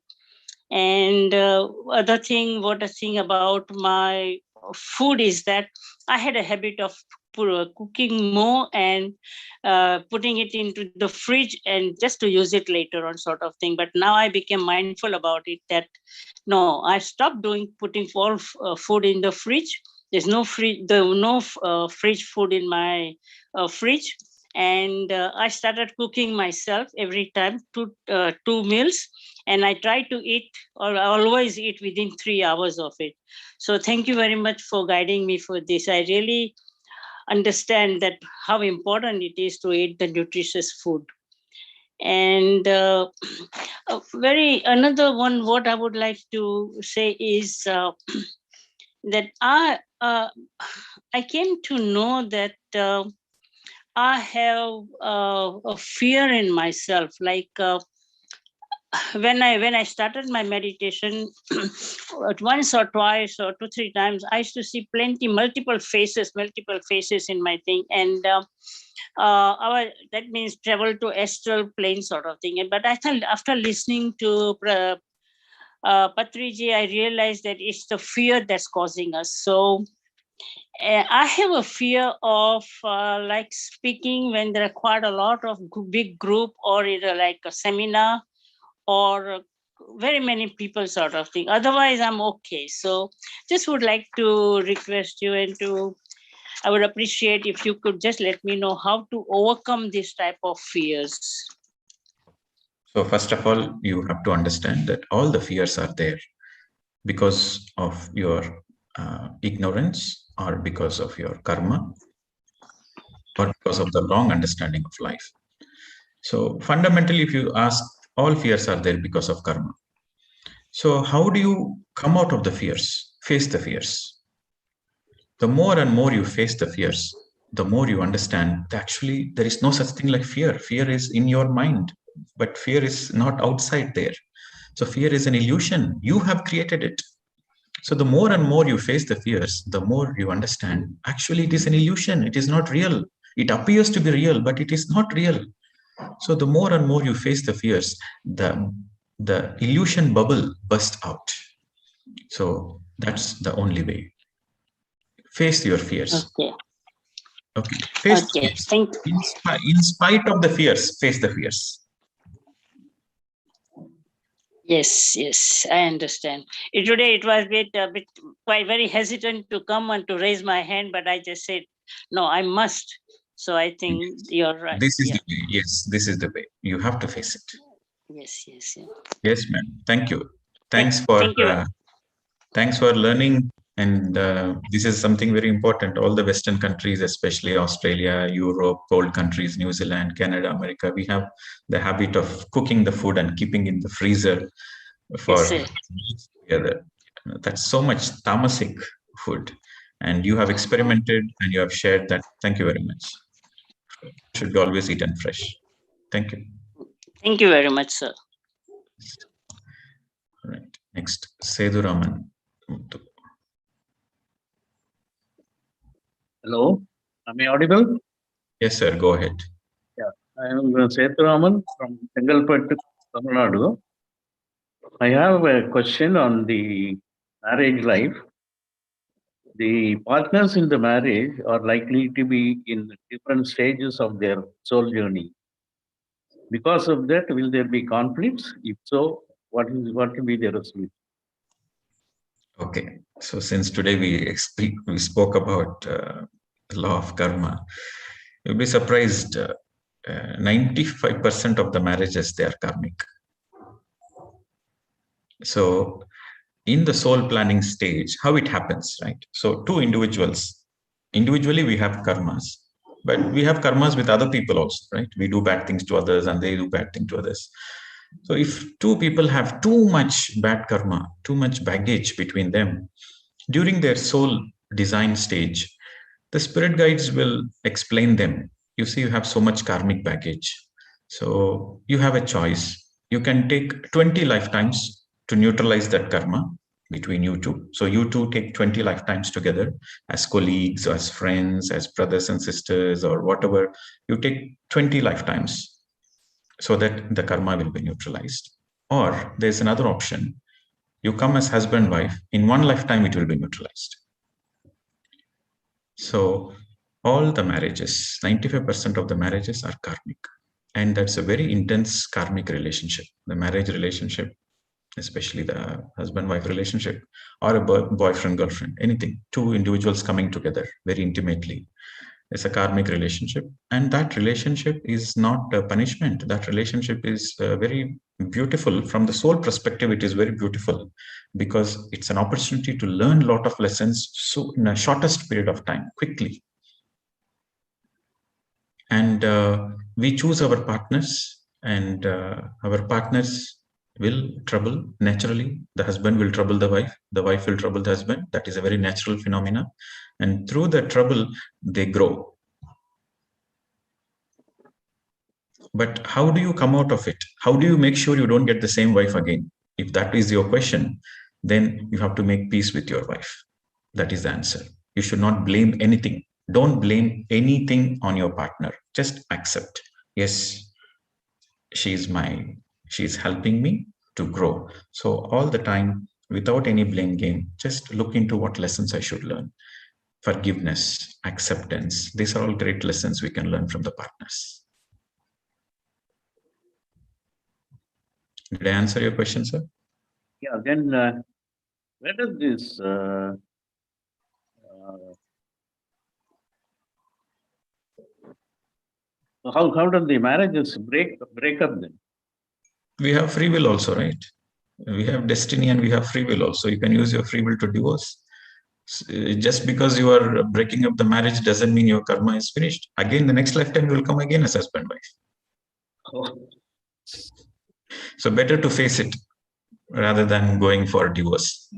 [SPEAKER 4] And what I think about my food is that I had a habit of cooking more and putting it into the fridge and just to use it later on sort of thing. But now I became mindful about it, that no, I stopped putting all food in the fridge. There's no fridge food in my fridge. And I started cooking myself every time, two meals, and I try to eat, or I always eat within 3 hours of it. So thank you very much for guiding me for this. I really understand that how important it is to eat the nutritious food. And another one, what I would like to say is that I came to know that I have a fear in myself. Like when I started my meditation, once or twice or 2-3 times, I used to see multiple faces in my thing, and that means travel to astral plane sort of thing. But I thought after listening to Patriji, I realized that it's the fear that's causing us. So I have a fear of like speaking when there are quite a lot of big group, or either like a seminar, or very many people sort of thing. Otherwise, I'm okay. So just would like to request you, and I would appreciate if you could just let me know how to overcome this type of fears.
[SPEAKER 1] So first of all, you have to understand that all the fears are there because of your ignorance, or because of your karma, or because of the wrong understanding of life. So fundamentally, if you ask, all fears are there because of karma. So how do you come out of the fears? Face the fears. The more and more you face the fears, the more you understand that actually there is no such thing like fear. Fear is in your mind, but fear is not outside there. So fear is an illusion. You have created it. So the more and more you face the fears, the more you understand, actually it is an illusion. It is not real. It appears to be real, but it is not real. So the more and more you face the fears, the illusion bubble bursts out. So that's the only way. Face your fears. Okay. Face the fears.
[SPEAKER 4] Thank you.
[SPEAKER 1] In spite of the fears, face the fears.
[SPEAKER 4] Yes, I understand. Today it was quite very hesitant to come and to raise my hand, but I just said, no, I must. So I think you're right.
[SPEAKER 1] This is the way. Yes, this is the way. You have to face it.
[SPEAKER 4] Yes.
[SPEAKER 1] Yes, ma'am. Thank you. Thanks for learning. And this is something very important. All the Western countries, especially Australia, Europe, cold countries, New Zealand, Canada, America, we have the habit of cooking the food and keeping in the freezer for together. That's so much tamasic food. And you have experimented and you have shared that. Thank you very much. Should be always eaten fresh. Thank you.
[SPEAKER 4] Thank you very much, sir.
[SPEAKER 1] Right. Next, Sethu Raman.
[SPEAKER 5] Hello, am I audible?
[SPEAKER 1] Yes, sir. Go ahead.
[SPEAKER 5] Yeah, I am Sethu Raman from Chengalpattu, Tamil Nadu. I have a question on the marriage life. The partners in the marriage are likely to be in different stages of their soul journey. Because of that, will there be conflicts? If so, what will be the resolution?
[SPEAKER 1] Okay. So since today we spoke about the law of karma, you'll be surprised. 95% of the marriages, they are karmic. So in the soul planning stage, how it happens, right? So two individually we have karmas, but we have karmas with other people also, right? We do bad things to others and they do bad things to others. So if two people have too much bad karma, too much baggage between them, during their soul design stage, the spirit guides will explain them. You see, you have so much karmic baggage. So you have a choice. You can take 20 lifetimes to neutralize that karma between you two. So you two take 20 lifetimes together as colleagues, as friends, as brothers and sisters, or whatever. You take 20 lifetimes so that the karma will be neutralized. Or there's another option. You come as husband, wife. In one lifetime, it will be neutralized. So all the marriages, 95% of the marriages are karmic. And that's a very intense karmic relationship. The marriage relationship especially the husband-wife relationship or a boyfriend-girlfriend, anything, two individuals coming together very intimately. It's a karmic relationship, and that relationship is not a punishment. That relationship is very beautiful. From the soul perspective, it is very beautiful because it's an opportunity to learn a lot of lessons so in a shortest period of time, quickly. And we choose our partners, and our partners will trouble naturally. The husband will trouble the wife will trouble the husband. That is a very natural phenomena, and through the trouble they grow. But how do you come out of it? How do you make sure you don't get the same wife again? If that is your question, then you have to make peace with your wife. That is the answer. You should not blame anything. Don't blame anything on your partner. Just accept. Yes, she's helping me to grow. So all the time, without any blame game, just look into what lessons I should learn. Forgiveness, acceptance. These are all great lessons we can learn from the partners. Did I answer your question, sir?
[SPEAKER 5] Yeah, then where does this how does the marriages break up then?
[SPEAKER 1] We have free will also, right? We have destiny and we have free will also. You can use your free will to divorce. Just because you are breaking up the marriage doesn't mean your karma is finished. Again, the next lifetime you will come again as husband wife.
[SPEAKER 5] Oh.
[SPEAKER 1] So better to face it rather than going for divorce.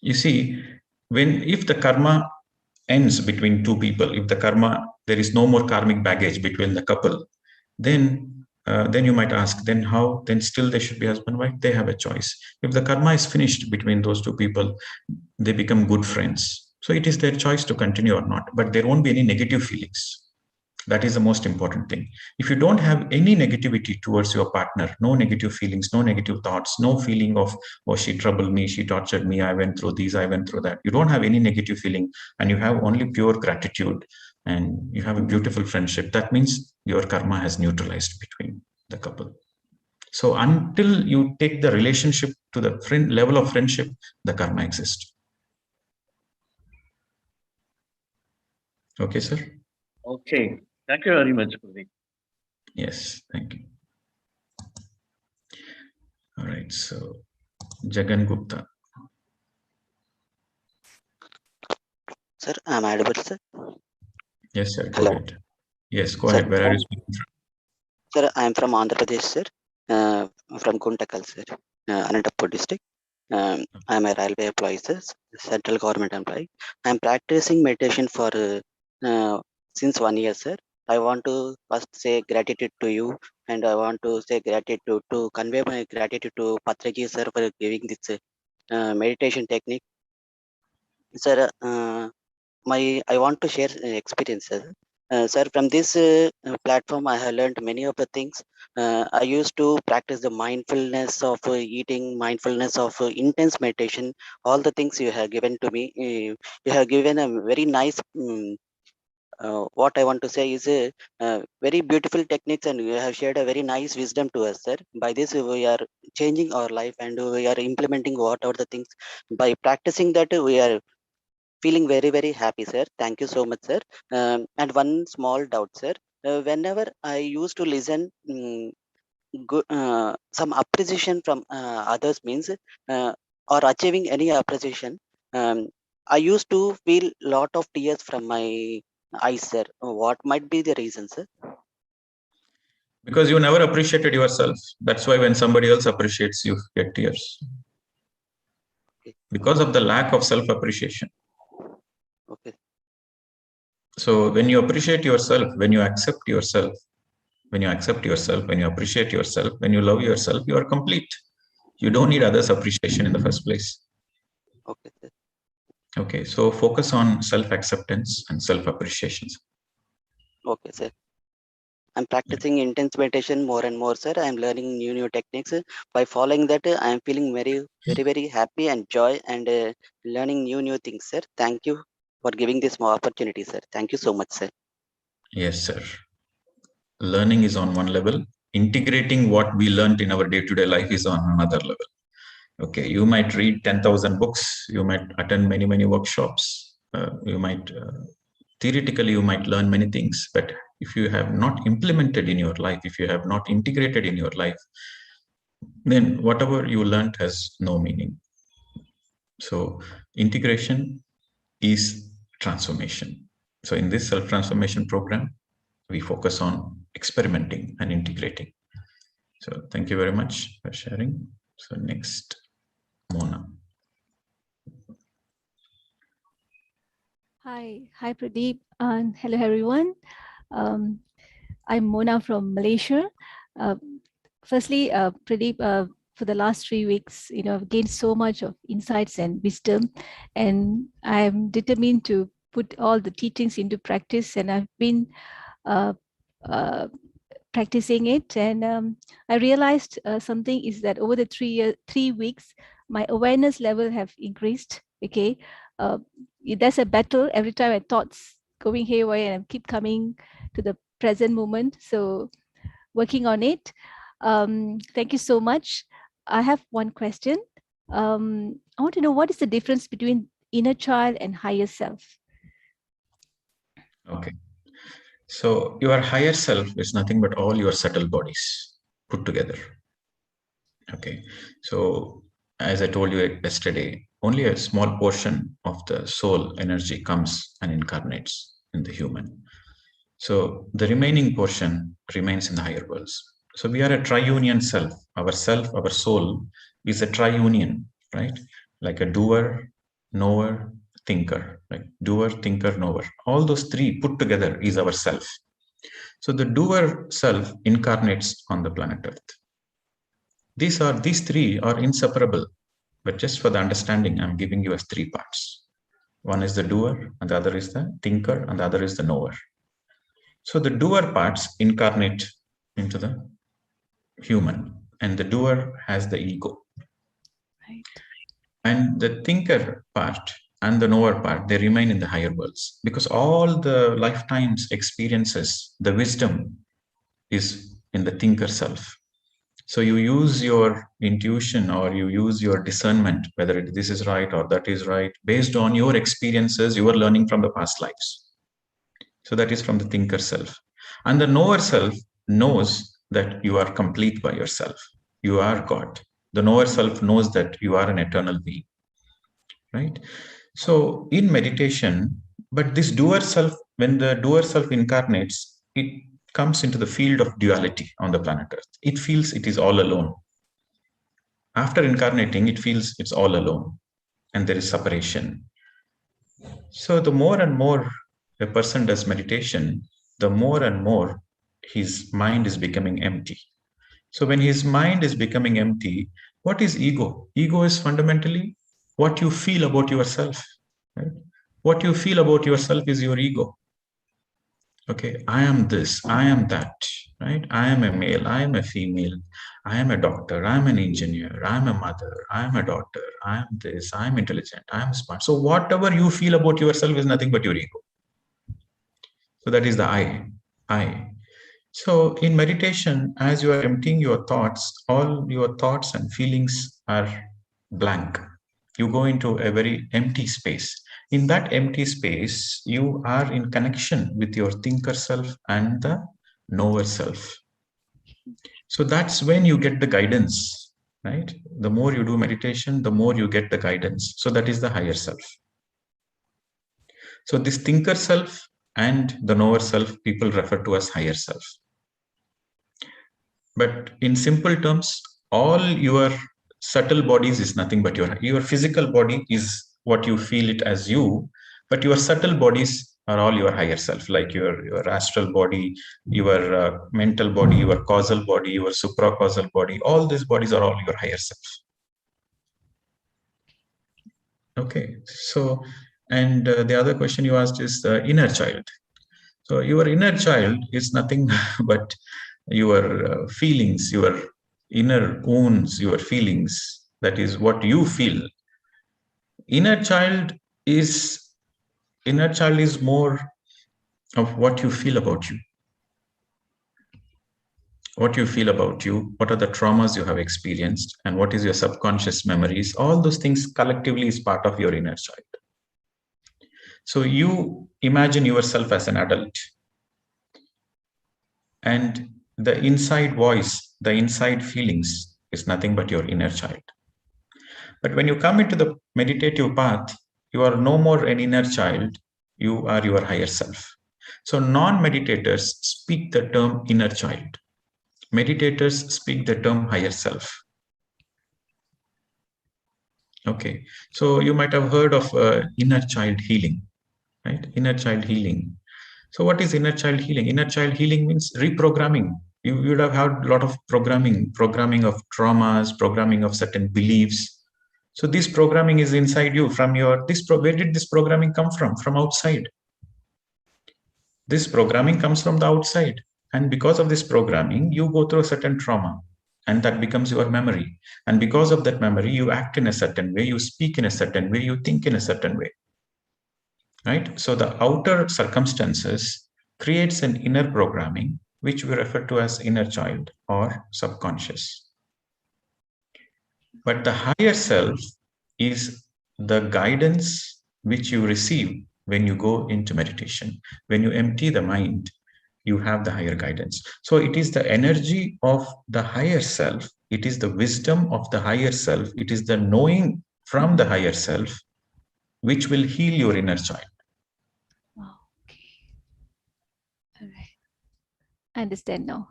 [SPEAKER 1] You see, if the karma ends between two people, if the karma, there is no more karmic baggage between the couple, then you might ask, then how? Then still they should be husband wife. They have a choice. If the karma is finished between those two people, they become good friends. So it is their choice to continue or not. But there won't be any negative feelings. That is the most important thing. If you don't have any negativity towards your partner, no negative feelings, no negative thoughts, no feeling of, oh, she troubled me, she tortured me, I went through this, I went through that. You don't have any negative feeling, and you have only pure gratitude, and you have a beautiful friendship. That means your karma has neutralized between the couple. So until you take the relationship to the level of friendship, the karma exists. Okay, sir?
[SPEAKER 5] Okay. Thank you very much, Pradeep.
[SPEAKER 1] Yes, thank you. All right, so Jagan Gupta.
[SPEAKER 6] Sir, I'm audible, sir.
[SPEAKER 1] Yes, sir. Go
[SPEAKER 6] Hello.
[SPEAKER 1] ahead. Yes, go
[SPEAKER 6] Sir,
[SPEAKER 1] ahead. Where are you speaking from?
[SPEAKER 6] Sir, I'm from Andhra Pradesh, sir. From Guntakal, sir. Anantapur district. I'm a railway employee, sir. Central government employee. I'm practicing meditation for since 1 year, sir. I want to first say gratitude to you, and I want to say gratitude to convey my gratitude to Patraji, sir, for giving this meditation technique. Sir, I want to share experiences. Sir, from this platform, I have learned many of the things. I used to practice the mindfulness of eating, mindfulness of intense meditation, all the things you have given to me. You have given a very nice, what I want to say is very beautiful techniques, and you have shared a very nice wisdom to us, sir. By this, we are changing our life, and we are implementing whatever the things. By practicing that, we are feeling very, very happy, sir. Thank you so much, sir. And one small doubt, sir. Whenever I used to listen some appreciation from others means or achieving any appreciation, I used to feel lot of tears from my eyes, sir. What might be the reason, sir?
[SPEAKER 1] Because you never appreciated yourself. That's why when somebody else appreciates you, get tears.
[SPEAKER 6] Okay.
[SPEAKER 1] Because of the lack of self-appreciation.
[SPEAKER 6] Okay.
[SPEAKER 1] So when you appreciate yourself, when you accept yourself, when you appreciate yourself, when you love yourself, you are complete. You don't need others' appreciation in the first place.
[SPEAKER 6] Okay, sir.
[SPEAKER 1] Okay, so focus on self-acceptance and self-appreciation.
[SPEAKER 6] Okay, sir. I'm practicing intense meditation more and more, sir. I'm learning new techniques. By following that, I'm feeling very, very, very happy and joy, and learning new things, sir. Thank you for giving this more opportunity, sir. Thank you so much, sir.
[SPEAKER 1] Yes, sir. Learning is on one level, integrating what we learned in our day-to-day life is on another level. Okay, you might read 10,000 books, you might attend many, many workshops, you might, theoretically, you might learn many things, but if you have not implemented in your life, if you have not integrated in your life, then whatever you learned has no meaning. So integration is transformation. So in this self-transformation program, we focus on experimenting and integrating. So thank you very much for sharing. So next, Mona.
[SPEAKER 7] Hi Pradeep, and hello everyone. I'm Mona from Malaysia. Firstly, Pradeep, for the last 3 weeks, I've gained so much of insights and wisdom, and I'm determined to put all the teachings into practice, and I've been practicing it. And I realized something is that over the 3 weeks, my awareness level have increased. Okay. There's a battle every time my thoughts going haywire, and I keep coming to the present moment. So working on it. Thank you so much. I have one question. I want to know, what is the difference between inner child and higher self?
[SPEAKER 1] Okay. So your higher self is nothing but all your subtle bodies put together. Okay. So as I told you yesterday, only a small portion of the soul energy comes and incarnates in the human. So the remaining portion remains in the higher worlds. So we are a triunion self. Our soul is a triunion, right? Like a doer, knower, thinker, like doer, thinker, knower. All those three put together is our self. So the doer self incarnates on the planet Earth. These three are inseparable, but just for the understanding, I'm giving you as 3 parts. One is the doer, and the other is the thinker, and the other is the knower. So the doer parts incarnate into the human, and the doer has the ego.
[SPEAKER 7] Right.
[SPEAKER 1] And the thinker part and the knower part, they remain in the higher worlds, because all the lifetimes experiences, the wisdom is in the thinker self. So you use your intuition, or you use your discernment, whether this is right or that is right, based on your experiences you are learning from the past lives. So that is from the thinker self. And the knower self knows that you are complete by yourself. You are God. The knower self knows that you are an eternal being, right? So in meditation, but this doer self, when the doer self incarnates, it comes into the field of duality on the planet Earth. It feels it is all alone. After incarnating, it feels it's all alone, and there is separation. So the more and more a person does meditation, the more and more his mind is becoming empty. So when his mind is becoming empty, what is ego? Ego is fundamentally what you feel about yourself, right? What you feel about yourself is your ego. Okay, I am this, I am that, right? I am a male, I am a female, I am a doctor, I am an engineer, I am a mother, I am a daughter, I am this, I am intelligent, I am smart. So whatever you feel about yourself is nothing but your ego. So that is the I. So in meditation, as you are emptying your thoughts, all your thoughts and feelings are blank. You go into a very empty space. In that empty space, you are in connection with your thinker self and the knower self. So that's when you get the guidance, right? The more you do meditation, the more you get the guidance. So that is the higher self. So this thinker self and the knower self, people refer to as higher self. But in simple terms, all your subtle bodies is nothing but your physical body is what you feel it as you, but your subtle bodies are all your higher self, like your astral body, your mental body, your causal body, your supracausal body. All these bodies are all your higher self. Okay, so, and the other question you asked is the inner child. So your inner child is nothing but your feelings, your inner wounds, your feelings. That is what you feel. Inner child is more of what you feel about you. what you feel about you, what are the traumas you have experienced, and what is your subconscious memories. All those things collectively is part of your inner child. So you imagine yourself as an adult, and the inside voice, the inside feelings is nothing but your inner child. But when you come into the meditative path, you are no more an inner child, you are your higher self. So non-meditators speak the term inner child. Meditators speak the term higher self. Okay, so you might have heard of inner child healing, right? Inner child healing. So what is inner child healing? Inner child healing means reprogramming. You would have had a lot of programming of traumas, programming of certain beliefs. So this programming is inside you from your, where did this programming come from? From outside. This programming comes from the outside. And because of this programming, you go through a certain trauma, and that becomes your memory. And because of that memory, you act in a certain way, you speak in a certain way, you think in a certain way. Right? So the outer circumstances creates an inner programming, which we refer to as inner child or subconscious. But the higher self is the guidance which you receive when you go into meditation. When you empty the mind, you have the higher guidance. So it is the energy of the higher self. It is the wisdom of the higher self. It is the knowing from the higher self which will heal your inner child.
[SPEAKER 7] Okay. All right. I understand now.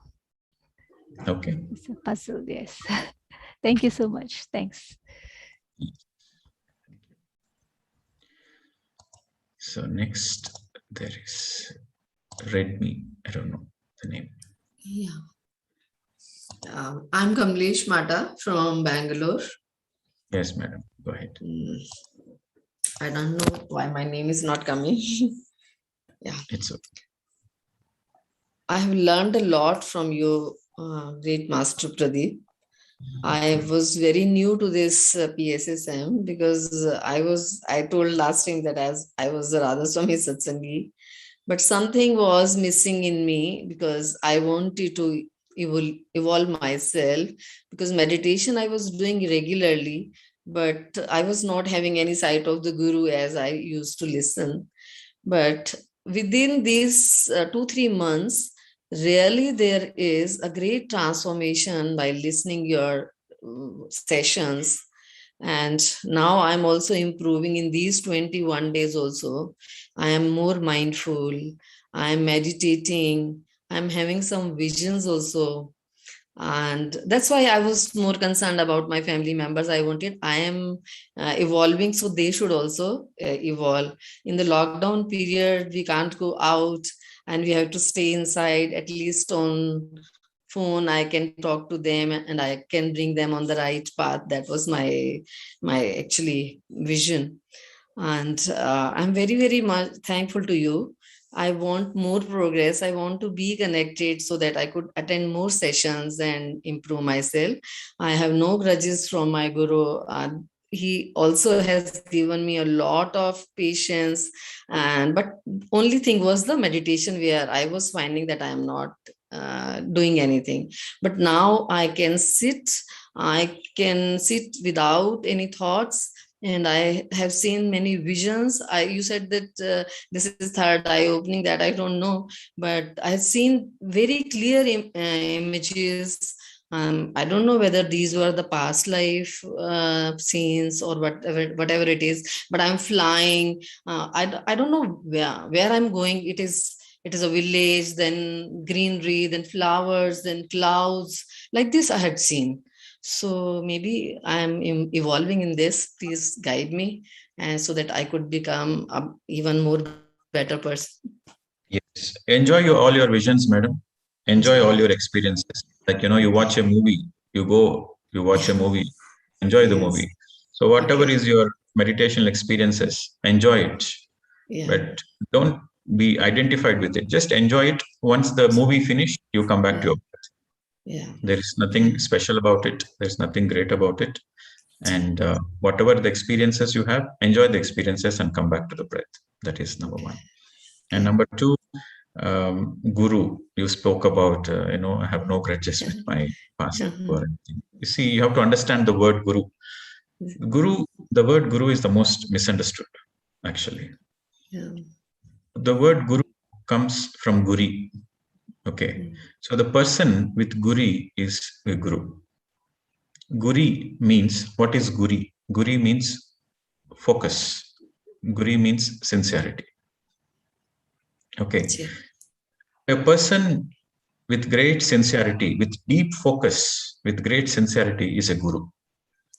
[SPEAKER 1] Okay.
[SPEAKER 7] It's a puzzle, yes. Thank you so much. Thanks.
[SPEAKER 1] So next there is Redmi. I don't know the name.
[SPEAKER 8] Yeah. I'm Kamlesh Mata from Bangalore.
[SPEAKER 1] Yes, madam. Go ahead.
[SPEAKER 8] I don't know why my name is not coming. Yeah.
[SPEAKER 1] It's okay.
[SPEAKER 8] I have learned a lot from you, great Master Pradeep. I was very new to this PSSM because I told last time that as I was the Radhaswami Satsangi, but something was missing in me because I wanted to evolve myself, because meditation I was doing regularly, but I was not having any sight of the Guru as I used to listen. But within these 2-3 months, really there is a great transformation by listening your sessions. And now I'm also improving in these 21 days also. I am more mindful. I'm meditating. I'm having some visions also. And that's why I was more concerned about my family members. I am evolving, so they should also evolve. In the lockdown period, we can't go out and we have to stay inside. At least on phone I can talk to them and I can bring them on the right path. That was my actually vision. And I'm very, very much thankful to you. I want more progress. I want to be connected so that I could attend more sessions and improve myself. I have no grudges from my Guru. He also has given me a lot of patience. But only thing was the meditation, where I was finding that I am not doing anything. But now I can sit without any thoughts. And I have seen many visions. You said that this is third eye opening, that I don't know, but I've seen very clear images. I don't know whether these were the past life scenes or whatever it is, but I'm flying. I don't know where I'm going. It is a village, then greenery, then flowers, then clouds. Like this I had seen. So maybe I'm evolving in this. Please guide me, and so that I could become an even more better person.
[SPEAKER 1] Yes. Enjoy all your visions, madam. Enjoy all your experiences. Like, you watch a movie, you watch a movie, enjoy the movie. So whatever is your meditational experiences, enjoy it.
[SPEAKER 8] Yeah.
[SPEAKER 1] But don't be identified with it. Just enjoy it. Once the movie finished, you come back to your breath.
[SPEAKER 8] Yeah.
[SPEAKER 1] There is nothing special about it. There's nothing great about it. And whatever the experiences you have, enjoy the experiences and come back to the breath. That is number one. And number two, Guru, you spoke about, I have no grudges with my past or anything. You see, you have to understand the word Guru. The word Guru is the most misunderstood, actually.
[SPEAKER 8] Yeah.
[SPEAKER 1] The word Guru comes from Guri. Okay. So the person with Guri is a Guru. Guri means, what is Guri? Guri means focus. Guri means sincerity. Okay. A person with great sincerity, with deep focus, with great sincerity is a Guru.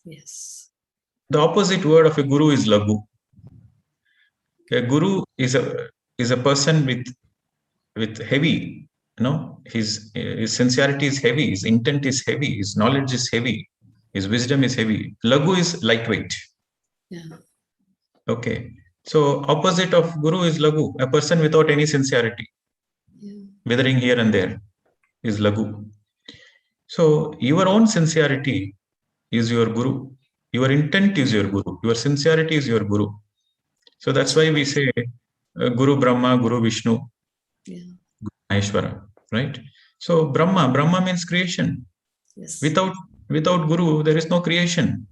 [SPEAKER 8] Yes.
[SPEAKER 1] The opposite word of a Guru is Lagu. A Guru is a person with heavy, his sincerity is heavy, his intent is heavy, his knowledge is heavy, his wisdom is heavy. Lagu is lightweight.
[SPEAKER 8] Yeah.
[SPEAKER 1] Okay. So opposite of Guru is Lagu, a person without any sincerity, withering here and there, is Lagu. So your own sincerity is your Guru. Your intent is your Guru. Your sincerity is your Guru. So that's why we say Guru Brahma, Guru Vishnu, Guru Maheshwara, right? So Brahma means creation.
[SPEAKER 8] Yes.
[SPEAKER 1] Without Guru, there is no creation.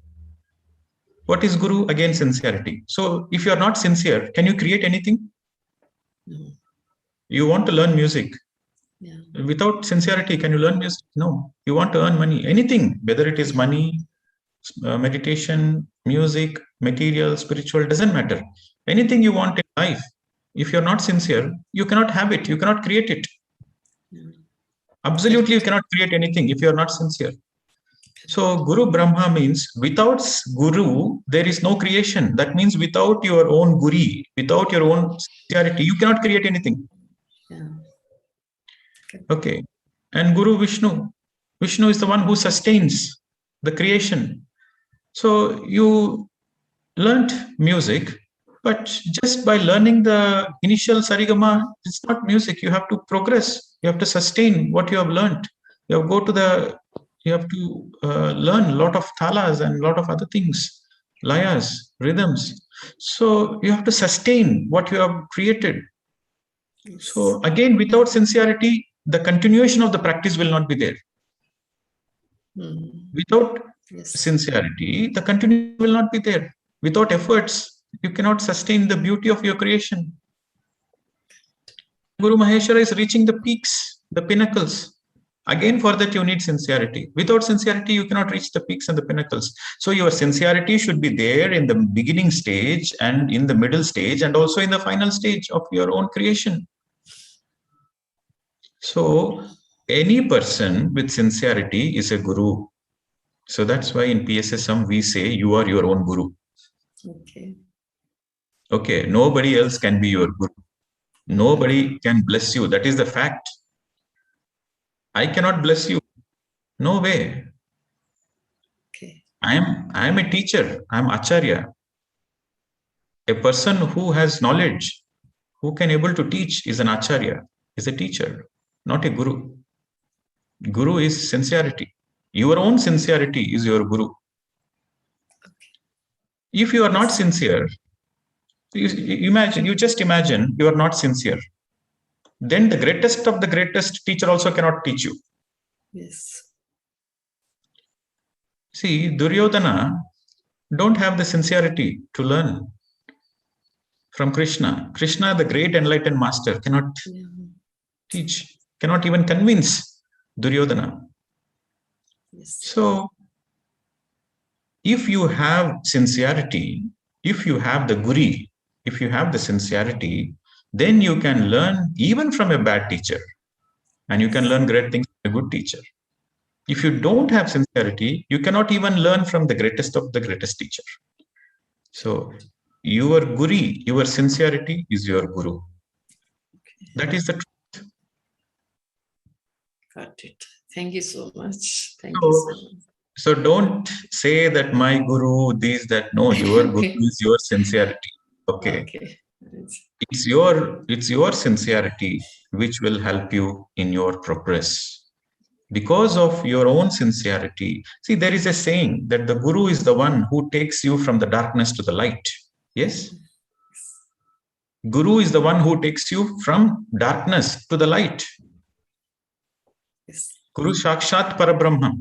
[SPEAKER 1] What is Guru? Again, sincerity. So if you are not sincere, can you create anything?
[SPEAKER 8] No.
[SPEAKER 1] You want to learn music.
[SPEAKER 8] Yeah.
[SPEAKER 1] Without sincerity, can you learn music? No. You want to earn money. Anything, whether it is money, meditation, music, material, spiritual, doesn't matter. Anything you want in life, if you're not sincere, you cannot have it. You cannot create it. Absolutely, you cannot create anything if you're not sincere. So Guru Brahma means without Guru, there is no creation. That means without your own Guri, without your own sincerity, you cannot create anything.
[SPEAKER 8] Yeah.
[SPEAKER 1] Okay. And Guru Vishnu. Vishnu is the one who sustains the creation. So you learnt music, but just by learning the initial sarigama, it's not music. You have to progress. You have to sustain what you have learnt. You have to learn a lot of thalas and a lot of other things, layas, rhythms. So you have to sustain what you have created. So again, without sincerity, the continuation of the practice will not be there. Without sincerity, the continuation will not be there. Without efforts, you cannot sustain the beauty of your creation. Guru Maheshwara is reaching the peaks, the pinnacles. Again, for that you need sincerity. Without sincerity, you cannot reach the peaks and the pinnacles. So your sincerity should be there in the beginning stage and in the middle stage and also in the final stage of your own creation. So any person with sincerity is a Guru. So that's why in PSSM we say you are your own Guru. Okay, nobody else can be your Guru. Nobody can bless you. That is the fact. I cannot bless you. No way. I am a teacher. I am Acharya. A person who has knowledge, who can able to teach is an Acharya, is a teacher, not a Guru. Guru is sincerity. Your own sincerity is your Guru. If you are not sincere, you just imagine you are not sincere. Then the greatest of the greatest teacher also cannot teach you.
[SPEAKER 8] Yes.
[SPEAKER 1] See, Duryodhana don't have the sincerity to learn from Krishna. Krishna, the great enlightened master, cannot teach, cannot even convince Duryodhana.
[SPEAKER 8] Yes.
[SPEAKER 1] So, if you have sincerity, if you have the Guri, if you have the sincerity, then you can learn even from a bad teacher. And you can learn great things from a good teacher. If you don't have sincerity, you cannot even learn from the greatest of the greatest teacher. So, your Guri, your sincerity is your Guru. That is the truth.
[SPEAKER 8] Got it. Thank you so much. Thank you so much.
[SPEAKER 1] So don't say that my Guru, this, that. No, your Guru is your sincerity. Okay. It's your sincerity which will help you in your progress. Because of your own sincerity. See, there is a saying that the Guru is the one who takes you from the darkness to the light. Yes? Guru is the one who takes you from darkness to the light.
[SPEAKER 8] Yes.
[SPEAKER 1] Guru Sakshat Parabrahma.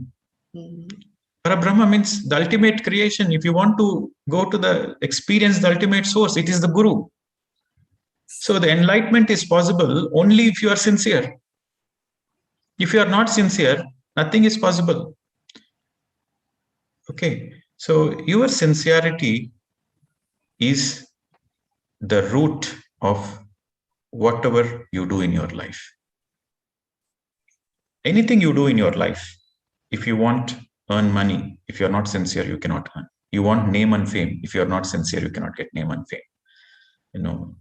[SPEAKER 8] Mm.
[SPEAKER 1] Parabrahma means the ultimate creation. If you want to go to the experience, the ultimate source, it is the Guru. So the enlightenment is possible only if you are sincere. If you are not sincere, nothing is possible. Okay. So your sincerity is the root of whatever you do in your life. Anything you do in your life, if you want earn money, if you're not sincere, you cannot earn. You want name and fame, if you're not sincere, you cannot get name and fame.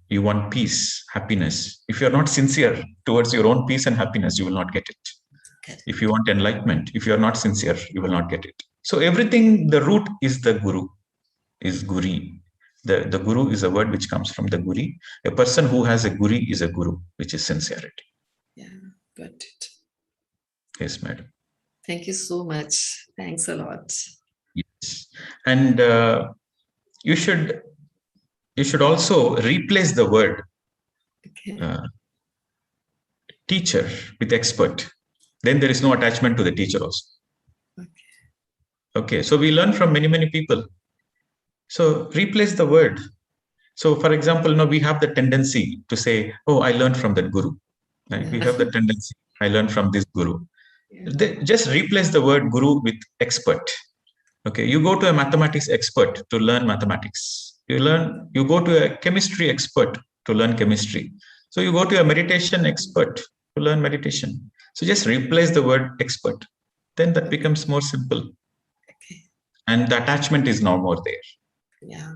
[SPEAKER 1] You want peace, happiness. If you're not sincere towards your own peace and happiness, you will not get it.
[SPEAKER 8] Okay.
[SPEAKER 1] If you want enlightenment, if you're not sincere, you will not get it. So everything, the root is the Guru, is Guri. The Guru is a word which comes from the Guri. A person who has a Guri is a Guru, which is sincerity.
[SPEAKER 8] Yeah, got it.
[SPEAKER 1] Yes, madam.
[SPEAKER 8] Thank you so much. Thanks a lot.
[SPEAKER 1] Yes. And you should also replace the word
[SPEAKER 8] Okay.
[SPEAKER 1] teacher with expert. Then there is no attachment to the teacher also. Okay. So we learn from many, many people. So replace the word. So for example, we have the tendency to say, oh, I learned from that Guru. Right? We have the tendency, I learned from this Guru. Yeah. Just replace the word Guru with expert. Okay, you go to a mathematics expert to learn mathematics. You go to a chemistry expert to learn chemistry. So you go to a meditation expert to learn meditation. So just replace the word expert. Then that becomes more simple. Okay. And the attachment is no more there.
[SPEAKER 8] Yeah.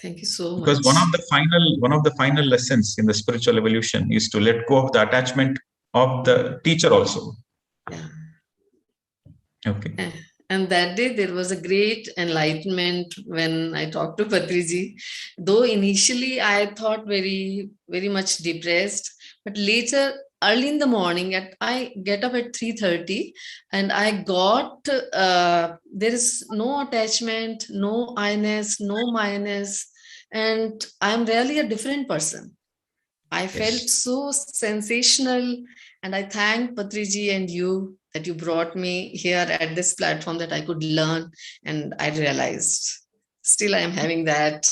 [SPEAKER 8] Thank you so much.
[SPEAKER 1] Because one of the final lessons in the spiritual evolution is to let go of the attachment of the teacher also.
[SPEAKER 8] Yeah.
[SPEAKER 1] Okay.
[SPEAKER 8] And that day there was a great enlightenment when I talked to Patriji. Though initially I thought very, very much depressed, but later early in the morning, I get up at 3:30 and I got, there is no attachment, no I-ness, no minus, and I'm really a different person. I felt so sensational, and I thank Patriji and you that you brought me here at this platform that I could learn, and I realized still I am having that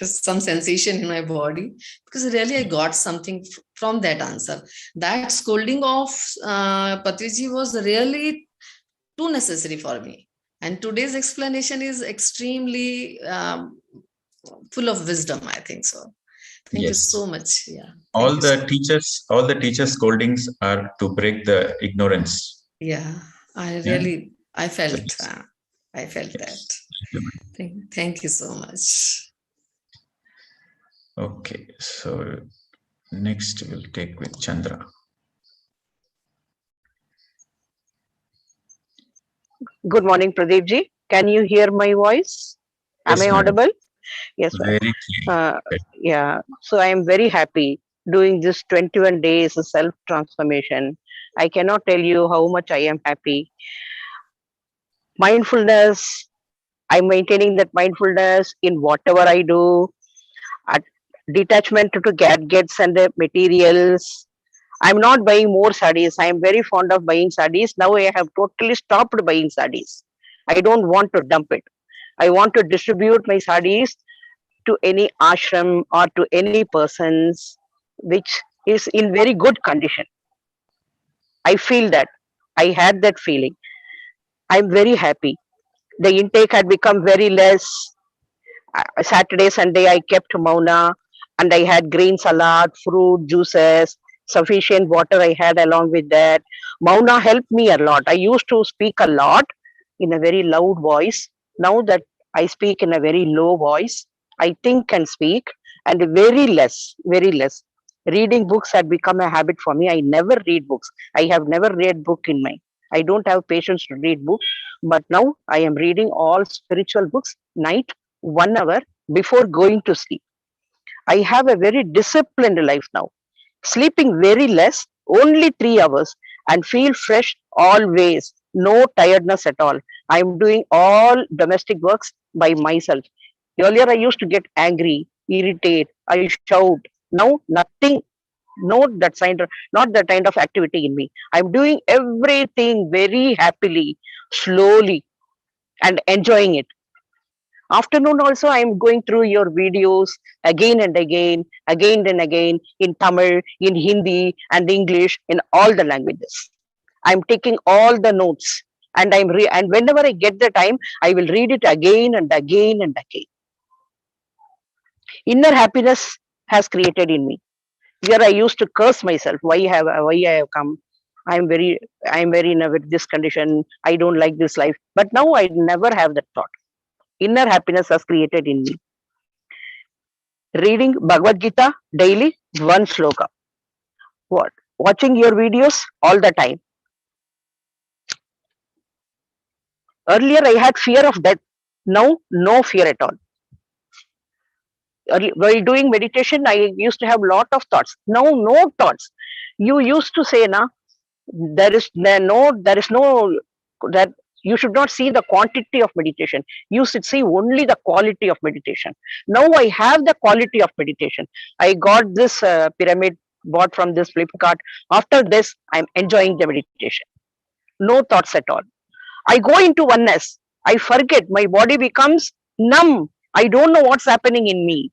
[SPEAKER 8] some sensation in my body, because really I got something from that answer. That scolding of Patriji was really too necessary for me, and today's explanation is extremely full of wisdom, I think so. Thank you so much. Yeah.
[SPEAKER 1] All the teachers' scoldings are to break the ignorance.
[SPEAKER 8] Yeah, I felt that. Thank you so much.
[SPEAKER 1] Okay, so next we'll take with Chandra.
[SPEAKER 9] Good morning, Pradeep ji. Can you hear my voice?
[SPEAKER 1] Yes,
[SPEAKER 9] Am I audible? Yes,
[SPEAKER 1] very clear.
[SPEAKER 9] Yeah, so I am very happy doing this 21 days self-transformation. I cannot tell you how much I am happy. Mindfulness, I'm maintaining that mindfulness in whatever I do. Detachment to gadgets and the materials. I'm not buying more sarees. I am very fond of buying sarees. Now I have totally stopped buying sarees. I don't want to dump it. I want to distribute my sarees to any ashram or to any persons which is in very good condition. I feel that. I had that feeling. I'm very happy. The intake had become very less. Saturday, Sunday, I kept mauna and I had green salad, fruit, juices, sufficient water I had along with that. Mauna helped me a lot. I used to speak a lot in a very loud voice. Now that I speak in a very low voice, I think and speak, and very less. Reading books had become a habit for me. I never read books. I have never read book in my. I don't have patience to read books, but now I am reading all spiritual books night 1 hour before going to sleep. I have a very disciplined life now. Sleeping very less, only 3 hours, and feel fresh always. No tiredness at all. I'm doing all domestic works by myself. Earlier, I used to get angry. irritate, I shout. Now nothing, not that kind of activity in me. I'm doing everything very happily, slowly, and enjoying it. Afternoon also, I'm going through your videos again and again and again, in Tamil, in Hindi, and English, in all the languages. I'm taking all the notes, and and whenever I get the time, I will read it again and again and again. Inner happiness has created in me. Here I used to curse myself. Why I have come? I'm very in this condition. I don't like this life. But now I never have that thought. Inner happiness has created in me. Reading Bhagavad Gita daily, one sloka. What? Watching your videos all the time. Earlier I had fear of death. Now, no fear at all. While doing meditation, I used to have lot of thoughts. Now, no thoughts. You used to say, na, there is no, that you should not see the quantity of meditation. You should see only the quality of meditation. Now I have the quality of meditation. I got this pyramid bought from this Flipkart. After this, I'm enjoying the meditation. No thoughts at all. I go into oneness. I forget. My body becomes numb. I don't know what's happening in me.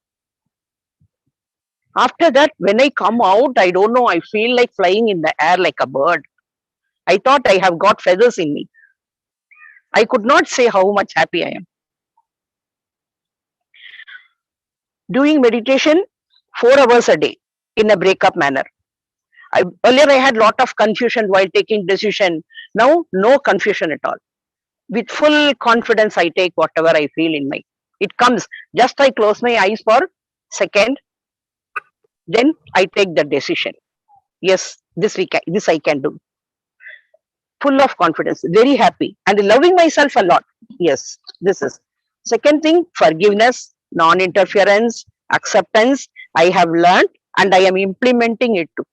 [SPEAKER 9] After that, when I come out, I don't know, I feel like flying in the air like a bird. I thought I have got feathers in me. I could not say how much happy I am. Doing meditation 4 hours a day in a breakup manner. Earlier I had lot of confusion while taking decision. Now, no confusion at all. With full confidence, I take whatever I feel in my. It comes. Just I close my eyes for a second. Then I take the decision. Yes, this I can do. Full of confidence, very happy, and loving myself a lot. Yes, this is. Second thing, forgiveness, non-interference, acceptance. I have learned and I am implementing it too.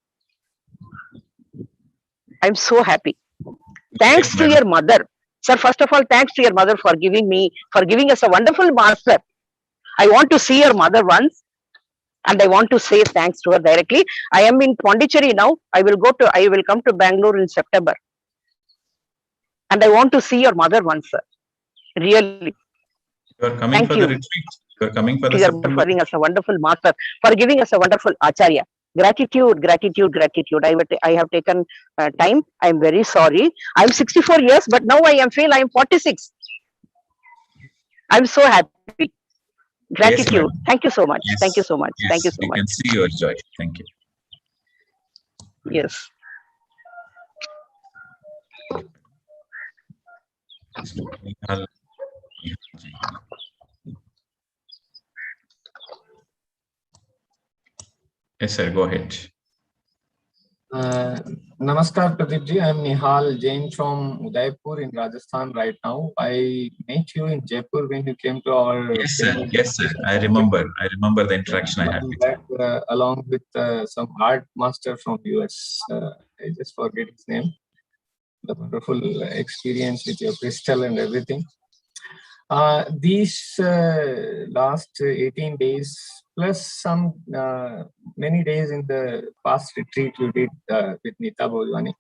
[SPEAKER 9] I'm so happy. Thanks to your mother. Sir, first of all, thanks to your mother for giving us a wonderful master. I want to see your mother once. And I want to say thanks to her directly. I am in Pondicherry now. I will come to Bangalore in September. And I want to see your mother once, sir. Really.
[SPEAKER 1] You are coming for the retreat. You are coming for the
[SPEAKER 9] September. For giving us a wonderful master, for giving us a wonderful acharya. Gratitude, gratitude, gratitude. I have taken time. I am very sorry. I am 64 years, but now I feel I am 46. I am so happy. Gratitude. Yes, thank you so much. Yes. Thank you so much.
[SPEAKER 1] Yes.
[SPEAKER 9] Thank you so much.
[SPEAKER 1] You can see your joy. Thank you.
[SPEAKER 9] Yes.
[SPEAKER 1] Yes, sir. Go ahead.
[SPEAKER 10] Namaskar, Pradeep. I am Nihal Jain from Udaipur in Rajasthan right now. I met you in Jaipur when you came to our.
[SPEAKER 1] Yes, sir. Yes, sir. I remember the interaction I had with
[SPEAKER 10] you. Along with some art master from US. I just forget his name. The wonderful experience with your crystal and everything. These last 18 days plus some many days in the past retreat you did with Nita Bhojwani,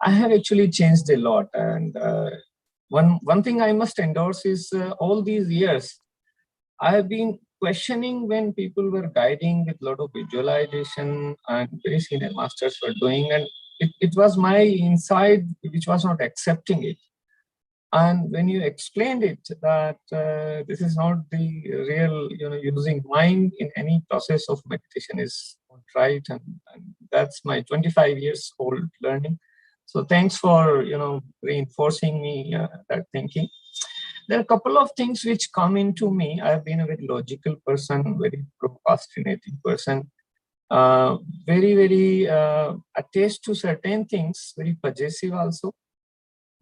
[SPEAKER 10] I have actually changed a lot. And one thing I must endorse is all these years I have been questioning when people were guiding with a lot of visualization and very senior masters were doing, and it was my inside which was not accepting it. And when you explained it that this is not the real, using mind in any process of meditation is not right, and that's my 25 years old learning. So thanks for reinforcing me that thinking. There are a couple of things which come into me. I've been a very logical person, very procrastinating person, very, very attached to certain things, very possessive also.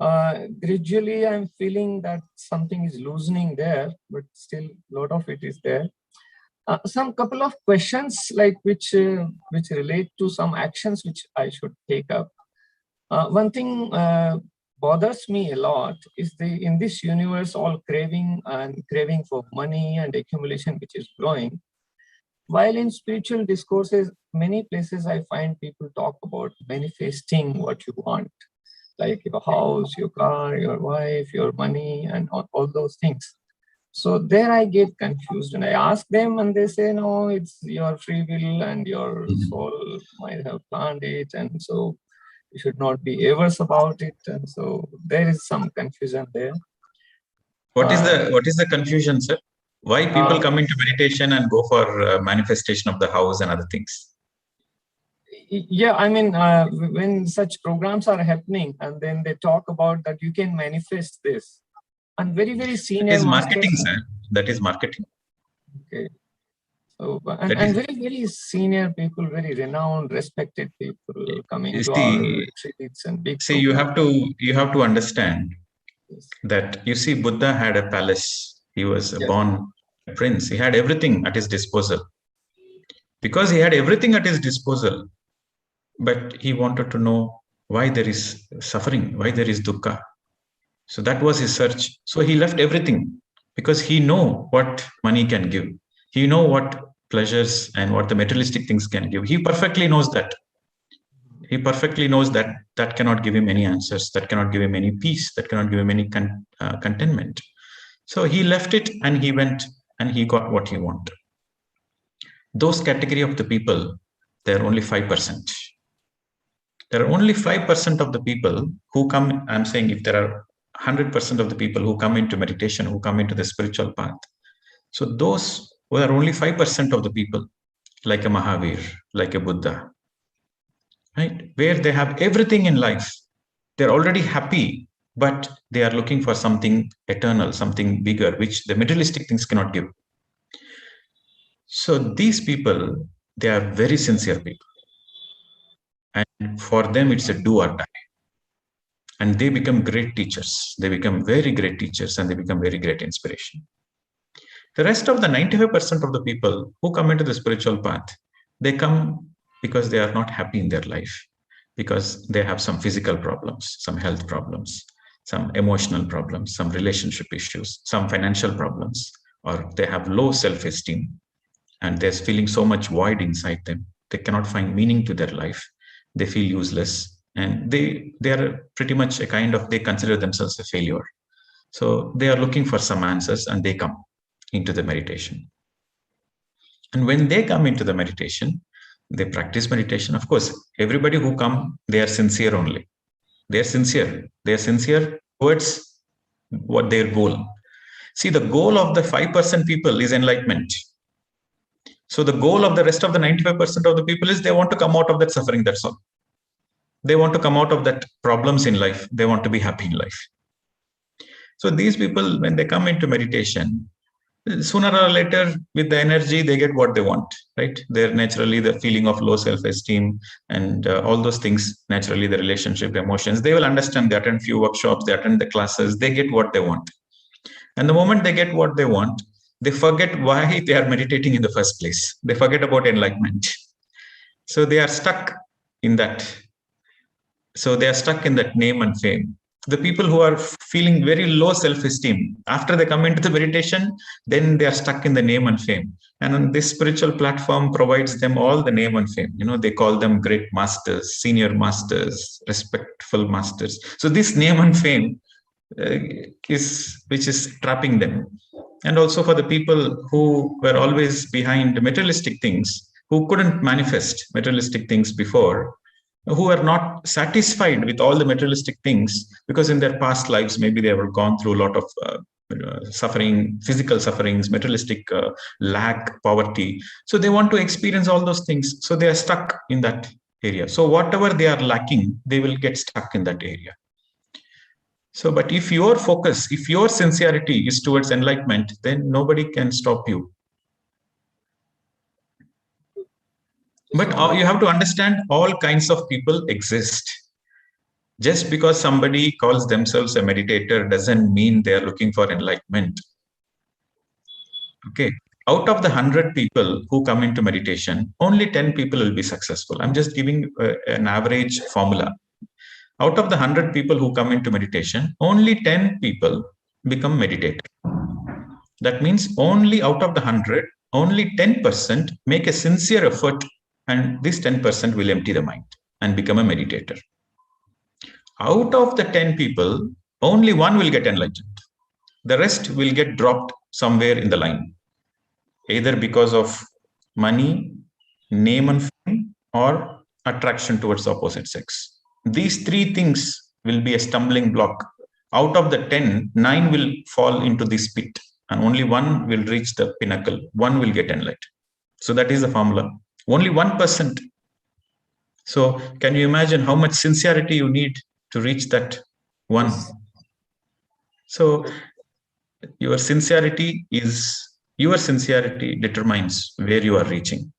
[SPEAKER 10] Gradually, I'm feeling that something is loosening there, but still a lot of it is there. Some couple of questions like which relate to some actions which I should take up. One thing bothers me a lot is in this universe all craving for money and accumulation which is growing. While in spiritual discourses, many places I find people talk about manifesting what you want, like your house, your car, your wife, your money, and all those things. So there I get confused and I ask them and they say, no, it's your free will and your soul might have planned it. And so you should not be averse about it. And so there is some confusion there.
[SPEAKER 1] What is the confusion, sir? Why people come into meditation and go for manifestation of the house and other things?
[SPEAKER 10] Yeah, I mean, when such programs are happening and then they talk about that you can manifest this, and very, very senior
[SPEAKER 1] That is
[SPEAKER 10] masters.
[SPEAKER 1] marketing, sir. That is marketing.
[SPEAKER 10] Okay. So, and very, very senior people, very renowned, respected people coming to our retreats and big.
[SPEAKER 1] See, you have to understand that, you see, Buddha had a palace. He was born a prince. He had everything at his disposal. Because he had everything at his disposal, but he wanted to know why there is suffering, why there is dukkha. So that was his search. So he left everything because he know what money can give. He know what pleasures and what the materialistic things can give. He perfectly knows that. He perfectly knows that that cannot give him any answers, that cannot give him any peace, that cannot give him any contentment. So he left it and he went and he got what he wanted. Those category of the people, they are only 5%. There are only 5% of the people who come. I'm saying if there are 100% of the people who come into meditation, who come into the spiritual path. So those who are only 5% of the people, like a Mahavir, like a Buddha, right? Where they have everything in life. They're already happy, but they are looking for something eternal, something bigger, which the materialistic things cannot give. So these people, they are very sincere people. And for them, it's a do or die. And they become great teachers. They become very great teachers and they become very great inspiration. The rest of the 95% of the people who come into the spiritual path, they come because they are not happy in their life, because they have some physical problems, some health problems, some emotional problems, some relationship issues, some financial problems, or they have low self-esteem and they're feeling so much void inside them. They cannot find meaning to their life. They feel useless. And they are pretty much a kind of, they consider themselves a failure. So they are looking for some answers and they come into the meditation. And when they come into the meditation, they practice meditation. Of course, everybody who come, they are sincere only. They are sincere. They are sincere towards what their goal. See, the goal of the 5% people is enlightenment. So the goal of the rest of the 95% of the people is they want to come out of that suffering, that's all. They want to come out of that problems in life. They want to be happy in life. So these people, when they come into meditation, sooner or later, with the energy, they get what they want, right? They're naturally the feeling of low self-esteem and all those things, naturally the relationship, emotions, they will understand. They attend few workshops, they attend the classes, they get what they want. And the moment they get what they want, they forget why they are meditating in the first place. They forget about enlightenment. So they are stuck in that. So they are stuck in that name and fame. The people who are feeling very low self-esteem, after they come into the meditation, then they are stuck in the name and fame. And on this spiritual platform provides them all the name and fame. You know, they call them great masters, senior masters, respectful masters. So this name and fame which is trapping them. And also for the people who were always behind materialistic things, who couldn't manifest materialistic things before, who are not satisfied with all the materialistic things, because in their past lives, maybe they have gone through a lot of suffering, physical sufferings, materialistic lack, poverty. So they want to experience all those things. So they are stuck in that area. So whatever they are lacking, they will get stuck in that area. So, but if your focus, if your sincerity is towards enlightenment, then nobody can stop you. But you have to understand all kinds of people exist. Just because somebody calls themselves a meditator doesn't mean they are looking for enlightenment. Okay. Out of the 100 people who come into meditation, only 10 people will be successful. I'm just giving an average formula. Out of the 100 people who come into meditation, only 10 people become meditators. That means only out of the 100, only 10% make a sincere effort, and this 10% will empty the mind and become a meditator. Out of the 10 people, only one will get enlightened. The rest will get dropped somewhere in the line, either because of money, name and fame, or attraction towards the opposite sex. These three things will be a stumbling block. Out of the 10, 9 will fall into this pit, and only one will reach the pinnacle. One will get enlightened. So that is the formula. Only 1%. So can you imagine how much sincerity you need to reach that one?
[SPEAKER 10] Yes.
[SPEAKER 1] So your sincerity determines where you are reaching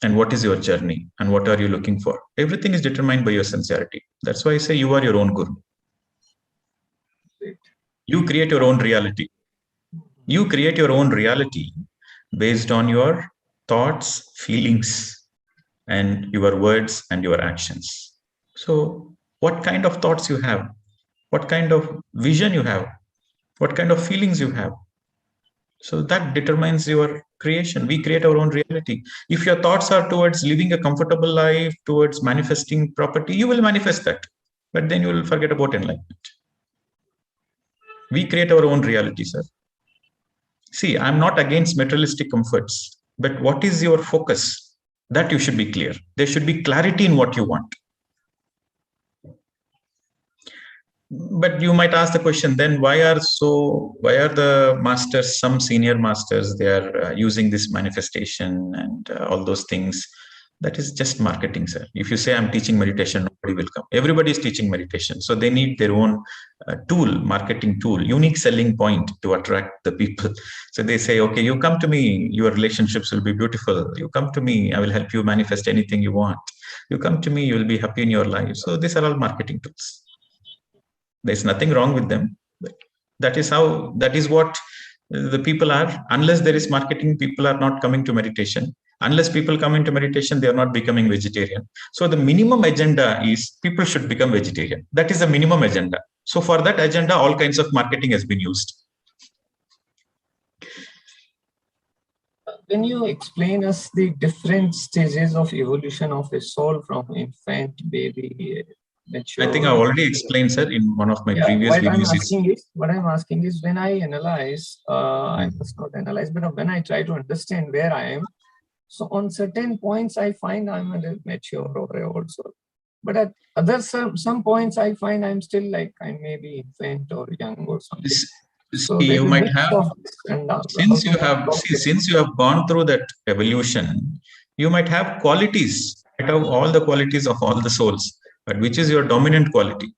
[SPEAKER 1] and what is your journey and what are you looking for. Everything is determined by your sincerity. That's why I say you are your own guru. You create your own reality. You create your own reality based on your thoughts, feelings, and your words and your actions. So what kind of thoughts you have, what kind of vision you have, what kind of feelings you have. So that determines your creation. We create our own reality. If your thoughts are towards living a comfortable life, towards manifesting property, you will manifest that. But then you will forget about enlightenment. We create our own reality, sir. See, I'm not against materialistic comforts, but what is your focus? That you should be clear. There should be clarity in what you want. But you might ask the question, then why are the masters, some senior masters, they are using this manifestation and all those things? That is just marketing, sir. If you say I'm teaching meditation, nobody will come. Everybody is teaching meditation. So they need their own tool, marketing tool, unique selling point to attract the people. So they say, okay, you come to me, your relationships will be beautiful. You come to me, I will help you manifest anything you want. You come to me, you will be happy in your life. So these are all marketing tools. There's nothing wrong with them. But that is what the people are. Unless there is marketing, people are not coming to meditation. Unless people come into meditation, they are not becoming vegetarian. So the minimum agenda is people should become vegetarian. That is the minimum agenda. So for that agenda, all kinds of marketing has been used.
[SPEAKER 10] When you explain us the different stages of evolution of a soul from infant, baby, mature.
[SPEAKER 1] I think I already explained, sir, in one of my previous videos.
[SPEAKER 10] What I'm asking is when I analyze, I must not analyze, but when I try to understand where I am, so on certain points, I find I'm a mature or a old soul. But at other some points, I find I'm still like I may be infant or young or something.
[SPEAKER 1] So you might have, since you have gone through that evolution, you might have qualities, might have all the qualities of all the souls. But which is your dominant quality?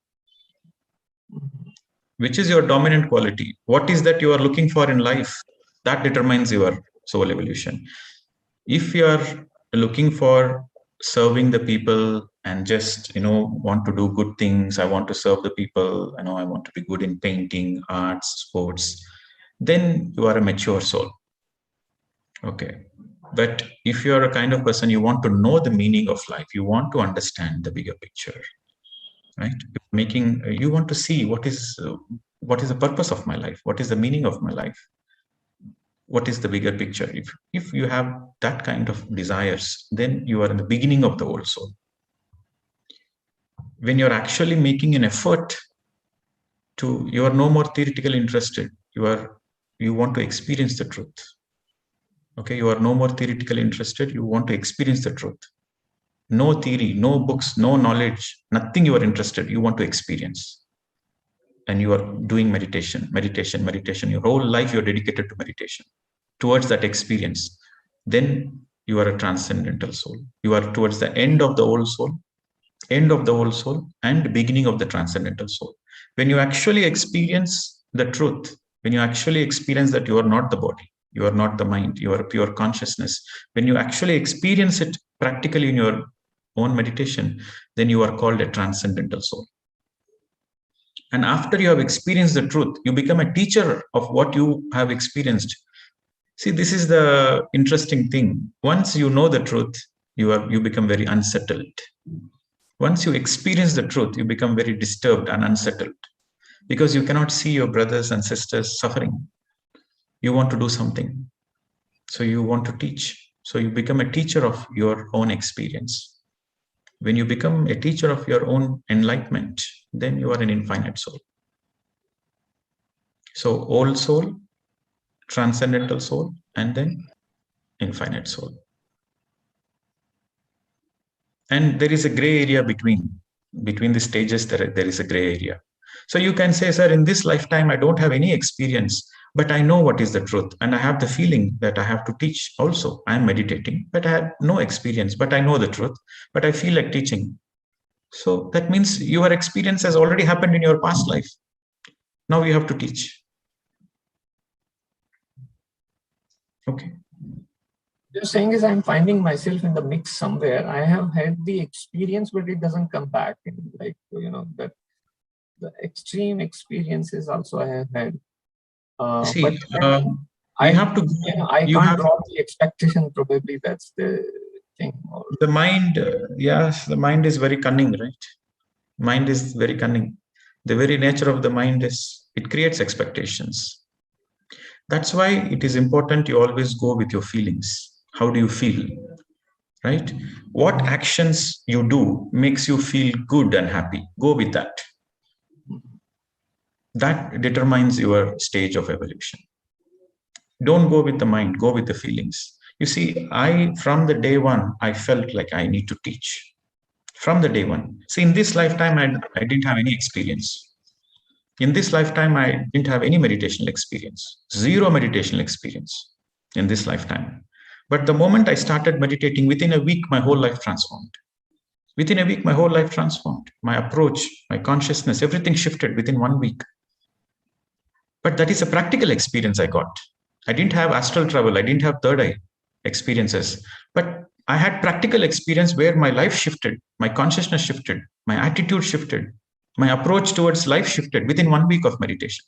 [SPEAKER 1] Which is your dominant quality? What is that you are looking for in life? That determines your soul evolution. If you are looking for serving the people and just, want to do good things, I want to serve the people, I want to be good in painting, arts, sports, then you are a mature soul. Okay. But if you're a kind of person, you want to know the meaning of life, you want to understand the bigger picture, right? You want to see what is the purpose of my life? What is the meaning of my life? What is the bigger picture? If you have that kind of desires, then you are in the beginning of the old soul. When you're actually making an effort you are no more theoretically interested. You want to experience the truth. Okay, you are no more theoretically interested. You want to experience the truth. No theory, no books, no knowledge, nothing you are interested. You want to experience. And you are doing meditation. Your whole life you are dedicated to meditation, towards that experience. Then you are a transcendental soul. You are towards the end of the old soul and beginning of the transcendental soul. When you actually experience the truth, when you actually experience that you are not the body, you are not the mind, you are a pure consciousness. When you actually experience it practically in your own meditation, then you are called a transcendental soul. And after you have experienced the truth, you become a teacher of what you have experienced. See, this is the interesting thing. Once you know the truth, you become very unsettled. Once you experience the truth, you become very disturbed and unsettled because you cannot see your brothers and sisters suffering. You want to do something. So you want to teach. So you become a teacher of your own experience. When you become a teacher of your own enlightenment, then you are an infinite soul. So old soul, transcendental soul, and then infinite soul. And there is a gray area between the stages. There is a gray area. So you can say, sir, in this lifetime, I don't have any experience, but I know what is the truth. And I have the feeling that I have to teach also. I'm meditating, but I have no experience, but I know the truth, but I feel like teaching. So that means your experience has already happened in your past life. Now you have to teach. Okay.
[SPEAKER 10] You're saying is I'm finding myself in the mix somewhere. I have had the experience, but it doesn't come back. Like, that the extreme experiences also I have had.
[SPEAKER 1] See,
[SPEAKER 10] but
[SPEAKER 1] I have to.
[SPEAKER 10] I can't drop the expectation. Probably that's the thing.
[SPEAKER 1] The mind, yes, the mind is very cunning, right? Mind is very cunning. The very nature of the mind is it creates expectations. That's why it is important you always go with your feelings. How do you feel? Right? What actions you do makes you feel good and happy. Go with that. That determines your stage of evolution. Don't go with the mind, go with the feelings. You see, from the day one, I felt like I need to teach. From the day one. See, in this lifetime, I didn't have any experience. In this lifetime, I didn't have any meditational experience. Zero meditational experience in this lifetime. But the moment I started meditating, within a week, my whole life transformed. Within a week, my whole life transformed. My approach, my consciousness, everything shifted within 1 week. But that is a practical experience I got. I didn't have astral travel. I didn't have third eye experiences. But I had practical experience where my life shifted, my consciousness shifted, my attitude shifted, my approach towards life shifted within 1 week of meditation.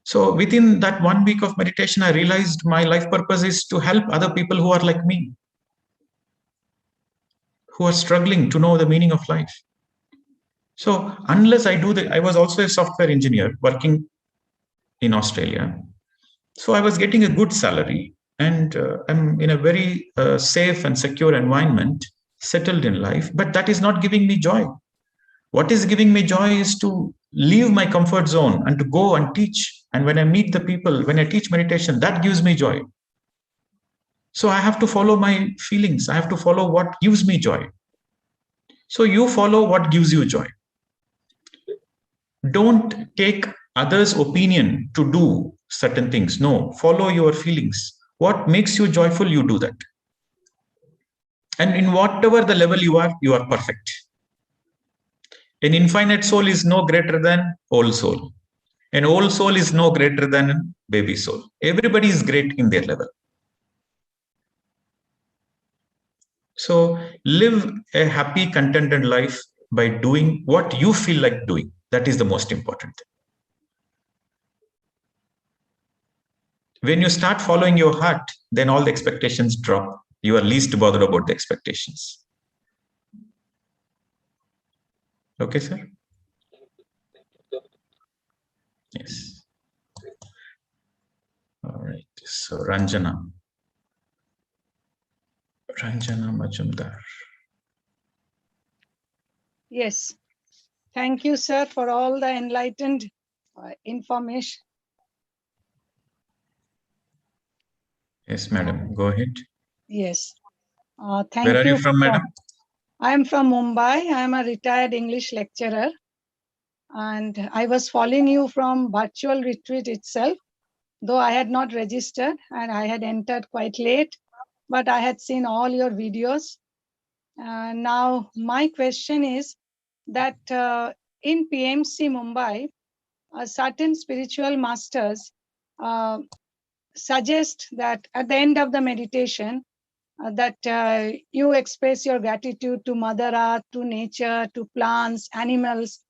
[SPEAKER 1] So within that 1 week of meditation, I realized my life purpose is to help other people who are like me, who are struggling to know the meaning of life. So unless I do that, I was also a software engineer working in Australia. So I was getting a good salary and I'm in a very safe and secure environment, settled in life, but that is not giving me joy. What is giving me joy is to leave my comfort zone and to go and teach. And when I meet the people, when I teach meditation, that gives me joy. So I have to follow my feelings. I have to follow what gives me joy. So you follow what gives you joy. Don't take others' opinion to do certain things. No, follow your feelings. What makes you joyful, you do that. And in whatever the level you are perfect. An infinite soul is no greater than old soul. An old soul is no greater than baby soul. Everybody is great in their level. So live a happy, contented life by doing what you feel like doing. That is the most important thing. When you start following your heart, then all the expectations drop. You are least bothered about the expectations. Okay, sir? Yes. All right. So Ranjana Majumdar.
[SPEAKER 11] Yes. Thank you, sir, for all the enlightened information.
[SPEAKER 1] Yes, madam. Go ahead.
[SPEAKER 11] Yes. Thank
[SPEAKER 1] Where are you from, madam?
[SPEAKER 11] I am from Mumbai. I am a retired English lecturer. And I was following you from virtual retreat itself, though I had not registered and I had entered quite late, but I had seen all your videos. Now, my question is that in PMC Mumbai, certain spiritual masters suggest that at the end of the meditation, that you express your gratitude to Mother Earth, to nature, to plants, animals,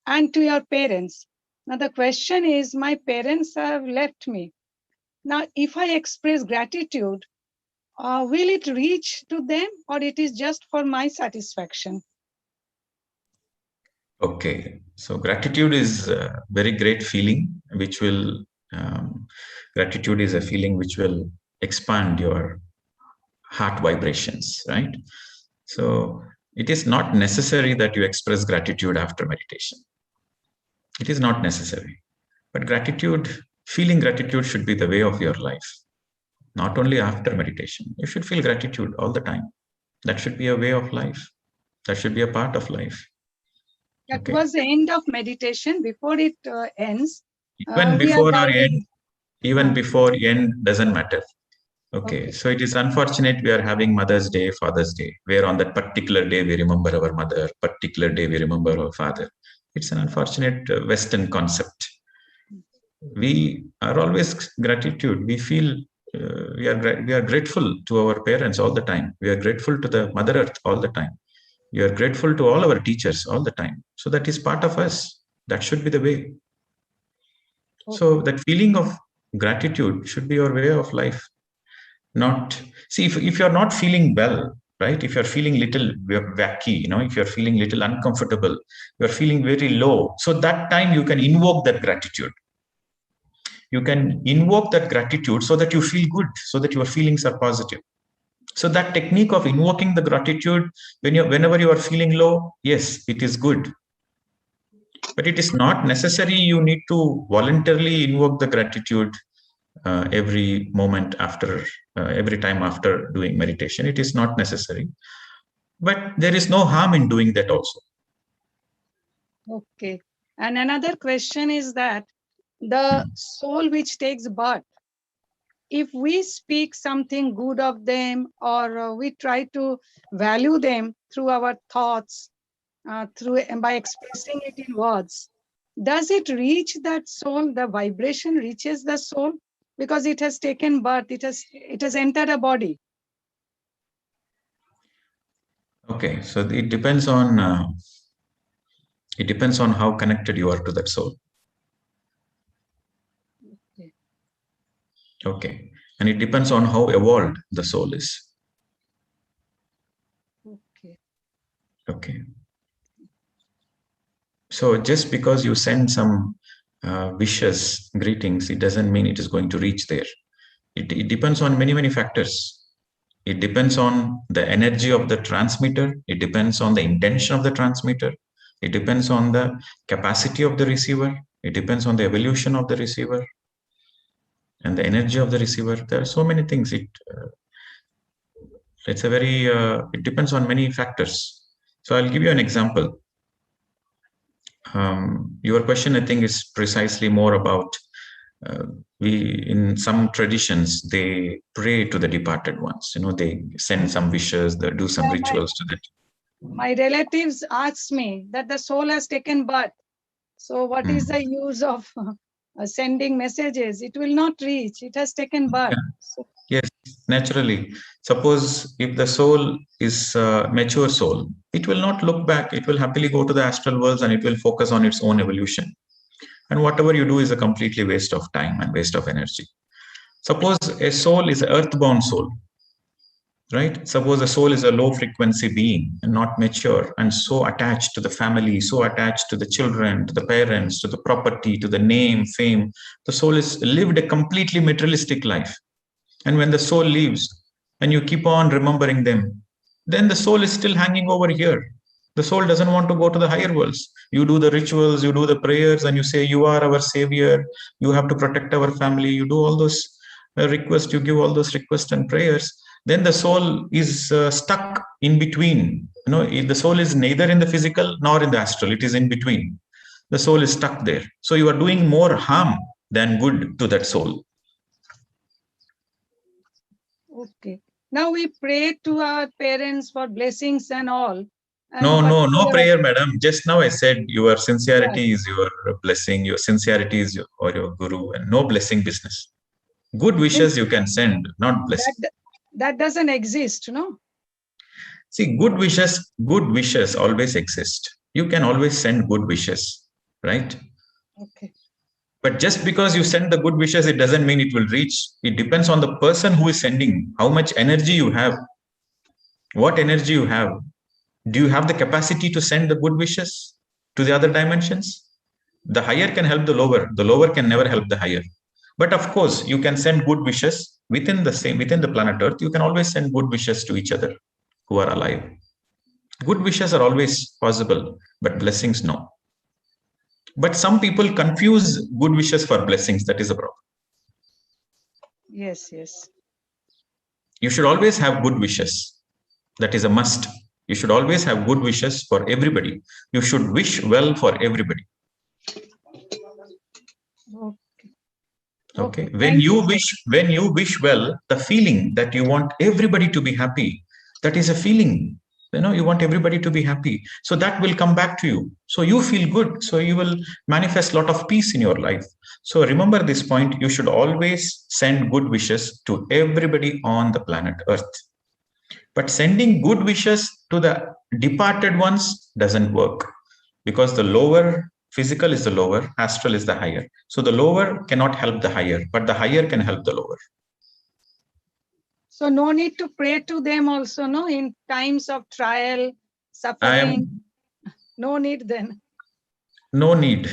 [SPEAKER 11] and to your parents. Now, the question is, my parents have left me. Now, if I express gratitude, will it reach to them or it is just for my satisfaction?
[SPEAKER 1] Okay. So gratitude is a very great feeling, which will Gratitude is a feeling which will expand your heart vibrations, right? So it is not necessary that you express gratitude after meditation. It is not necessary. But feeling gratitude should be the way of your life. Not only after meditation. You should feel gratitude all the time. That should be a way of life. That should be a part of life.
[SPEAKER 11] That was the end of meditation. Before it ends,
[SPEAKER 1] Even before or end, even before end doesn't matter. Okay, so it is unfortunate we are having Mother's Day, Father's Day, where on that particular day we remember our mother, particular day we remember our father. It's an unfortunate Western concept. We are always gratitude. We feel we are grateful to our parents all the time. We are grateful to the Mother Earth all the time. We are grateful to all our teachers all the time. So that is part of us. That should be the way. So that feeling of gratitude should be your way of life. Not see if you're not feeling well, right? If you're feeling little wacky, if you're feeling little uncomfortable, you're feeling very low. So that time you can invoke that gratitude. You can invoke that gratitude so that you feel good, so that your feelings are positive. So that technique of invoking the gratitude whenever you are feeling low, yes, it is good. But it is not necessary you need to voluntarily invoke the gratitude every moment after, every time after doing meditation. It is not necessary. But there is no harm in doing that also.
[SPEAKER 11] Okay. And another question is that the soul which takes birth, if we speak something good of them, or we try to value them through our thoughts, by expressing it in words, does it reach that soul? The vibration reaches the soul because it has taken birth. It has entered a body.
[SPEAKER 1] Okay, so it depends on how connected you are to that soul. Okay, and it depends on how evolved the soul is. Okay. So just because you send some wishes, greetings, it doesn't mean it is going to reach there. It depends on many, many factors. It depends on the energy of the transmitter. It depends on the intention of the transmitter. It depends on the capacity of the receiver. It depends on the evolution of the receiver and the energy of the receiver. There are so many things. It depends on many factors. So I'll give you an example. Your question, I think, is precisely more about in some traditions, they pray to the departed ones. They send some wishes, they do some rituals to that.
[SPEAKER 11] My relatives ask me that the soul has taken birth. So what is the use of sending messages? It will not reach. It has taken birth.
[SPEAKER 1] Yes, naturally. Suppose if the soul is a mature soul, it will not look back. It will happily go to the astral worlds and it will focus on its own evolution. And whatever you do is a completely waste of time and waste of energy. Suppose a soul is an earthbound soul, right? Suppose a soul is a low frequency being and not mature and so attached to the family, so attached to the children, to the parents, to the property, to the name, fame. The soul has lived a completely materialistic life. And when the soul leaves and you keep on remembering them, then the soul is still hanging over here. The soul doesn't want to go to the higher worlds. You do the rituals, you do the prayers, and you say, you are our savior. You have to protect our family. You do all those requests, you give all those requests and prayers. Then the soul is stuck in between. The soul is neither in the physical nor in the astral. It is in between. The soul is stuck there. So you are doing more harm than good to that soul.
[SPEAKER 11] Okay. Now we pray to our parents for blessings and all.
[SPEAKER 1] No prayer, madam. Just now I said your sincerity is your blessing, your sincerity is your guru, and no blessing business. Good wishes you can send, not blessing.
[SPEAKER 11] That doesn't exist, no?
[SPEAKER 1] See, good wishes always exist. You can always send good wishes, right?
[SPEAKER 11] Okay.
[SPEAKER 1] But just because you send the good wishes, it doesn't mean it will reach. It depends on the person who is sending, how much energy you have, what energy you have. Do you have the capacity to send the good wishes to the other dimensions? The higher can help the lower can never help the higher. But of course, you can send good wishes within the planet Earth. You can always send good wishes to each other who are alive. Good wishes are always possible, but blessings, no. But some people confuse good wishes for blessings. That is a problem.
[SPEAKER 11] Yes, yes.
[SPEAKER 1] You should always have good wishes. That is a must. You should always have good wishes for everybody. You should wish well for everybody. Okay. When you wish well, the feeling that you want everybody to be happy, that is a feeling. You want everybody to be happy. So that will come back to you. So you feel good. So you will manifest a lot of peace in your life. So remember this point. You should always send good wishes to everybody on the planet Earth. But sending good wishes to the departed ones doesn't work, because the lower physical is the lower, astral is the higher. So the lower cannot help the higher, but the higher can help the lower.
[SPEAKER 11] So no need to pray to them also, no? In times of trial, suffering, no need then.
[SPEAKER 1] No need.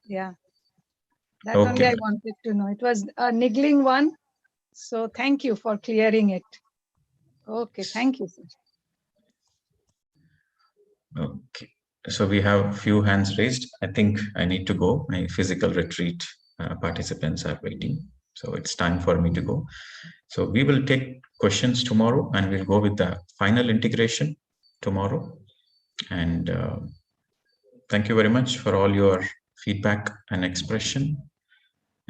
[SPEAKER 11] Yeah. That only I wanted to know. It was a niggling one. So thank you for clearing it. Okay, thank you, sir.
[SPEAKER 1] Okay. So we have a few hands raised. I think I need to go. My physical retreat participants are waiting. So it's time for me to go. So we will take questions tomorrow, and we'll go with the final integration tomorrow. And thank you very much for all your feedback and expression.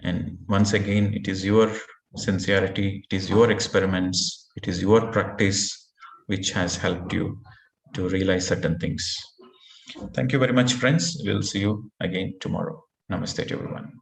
[SPEAKER 1] And once again, it is your sincerity, it is your experiments, it is your practice which has helped you to realize certain things. Thank you very much, friends. We'll see you again tomorrow. Namaste to everyone.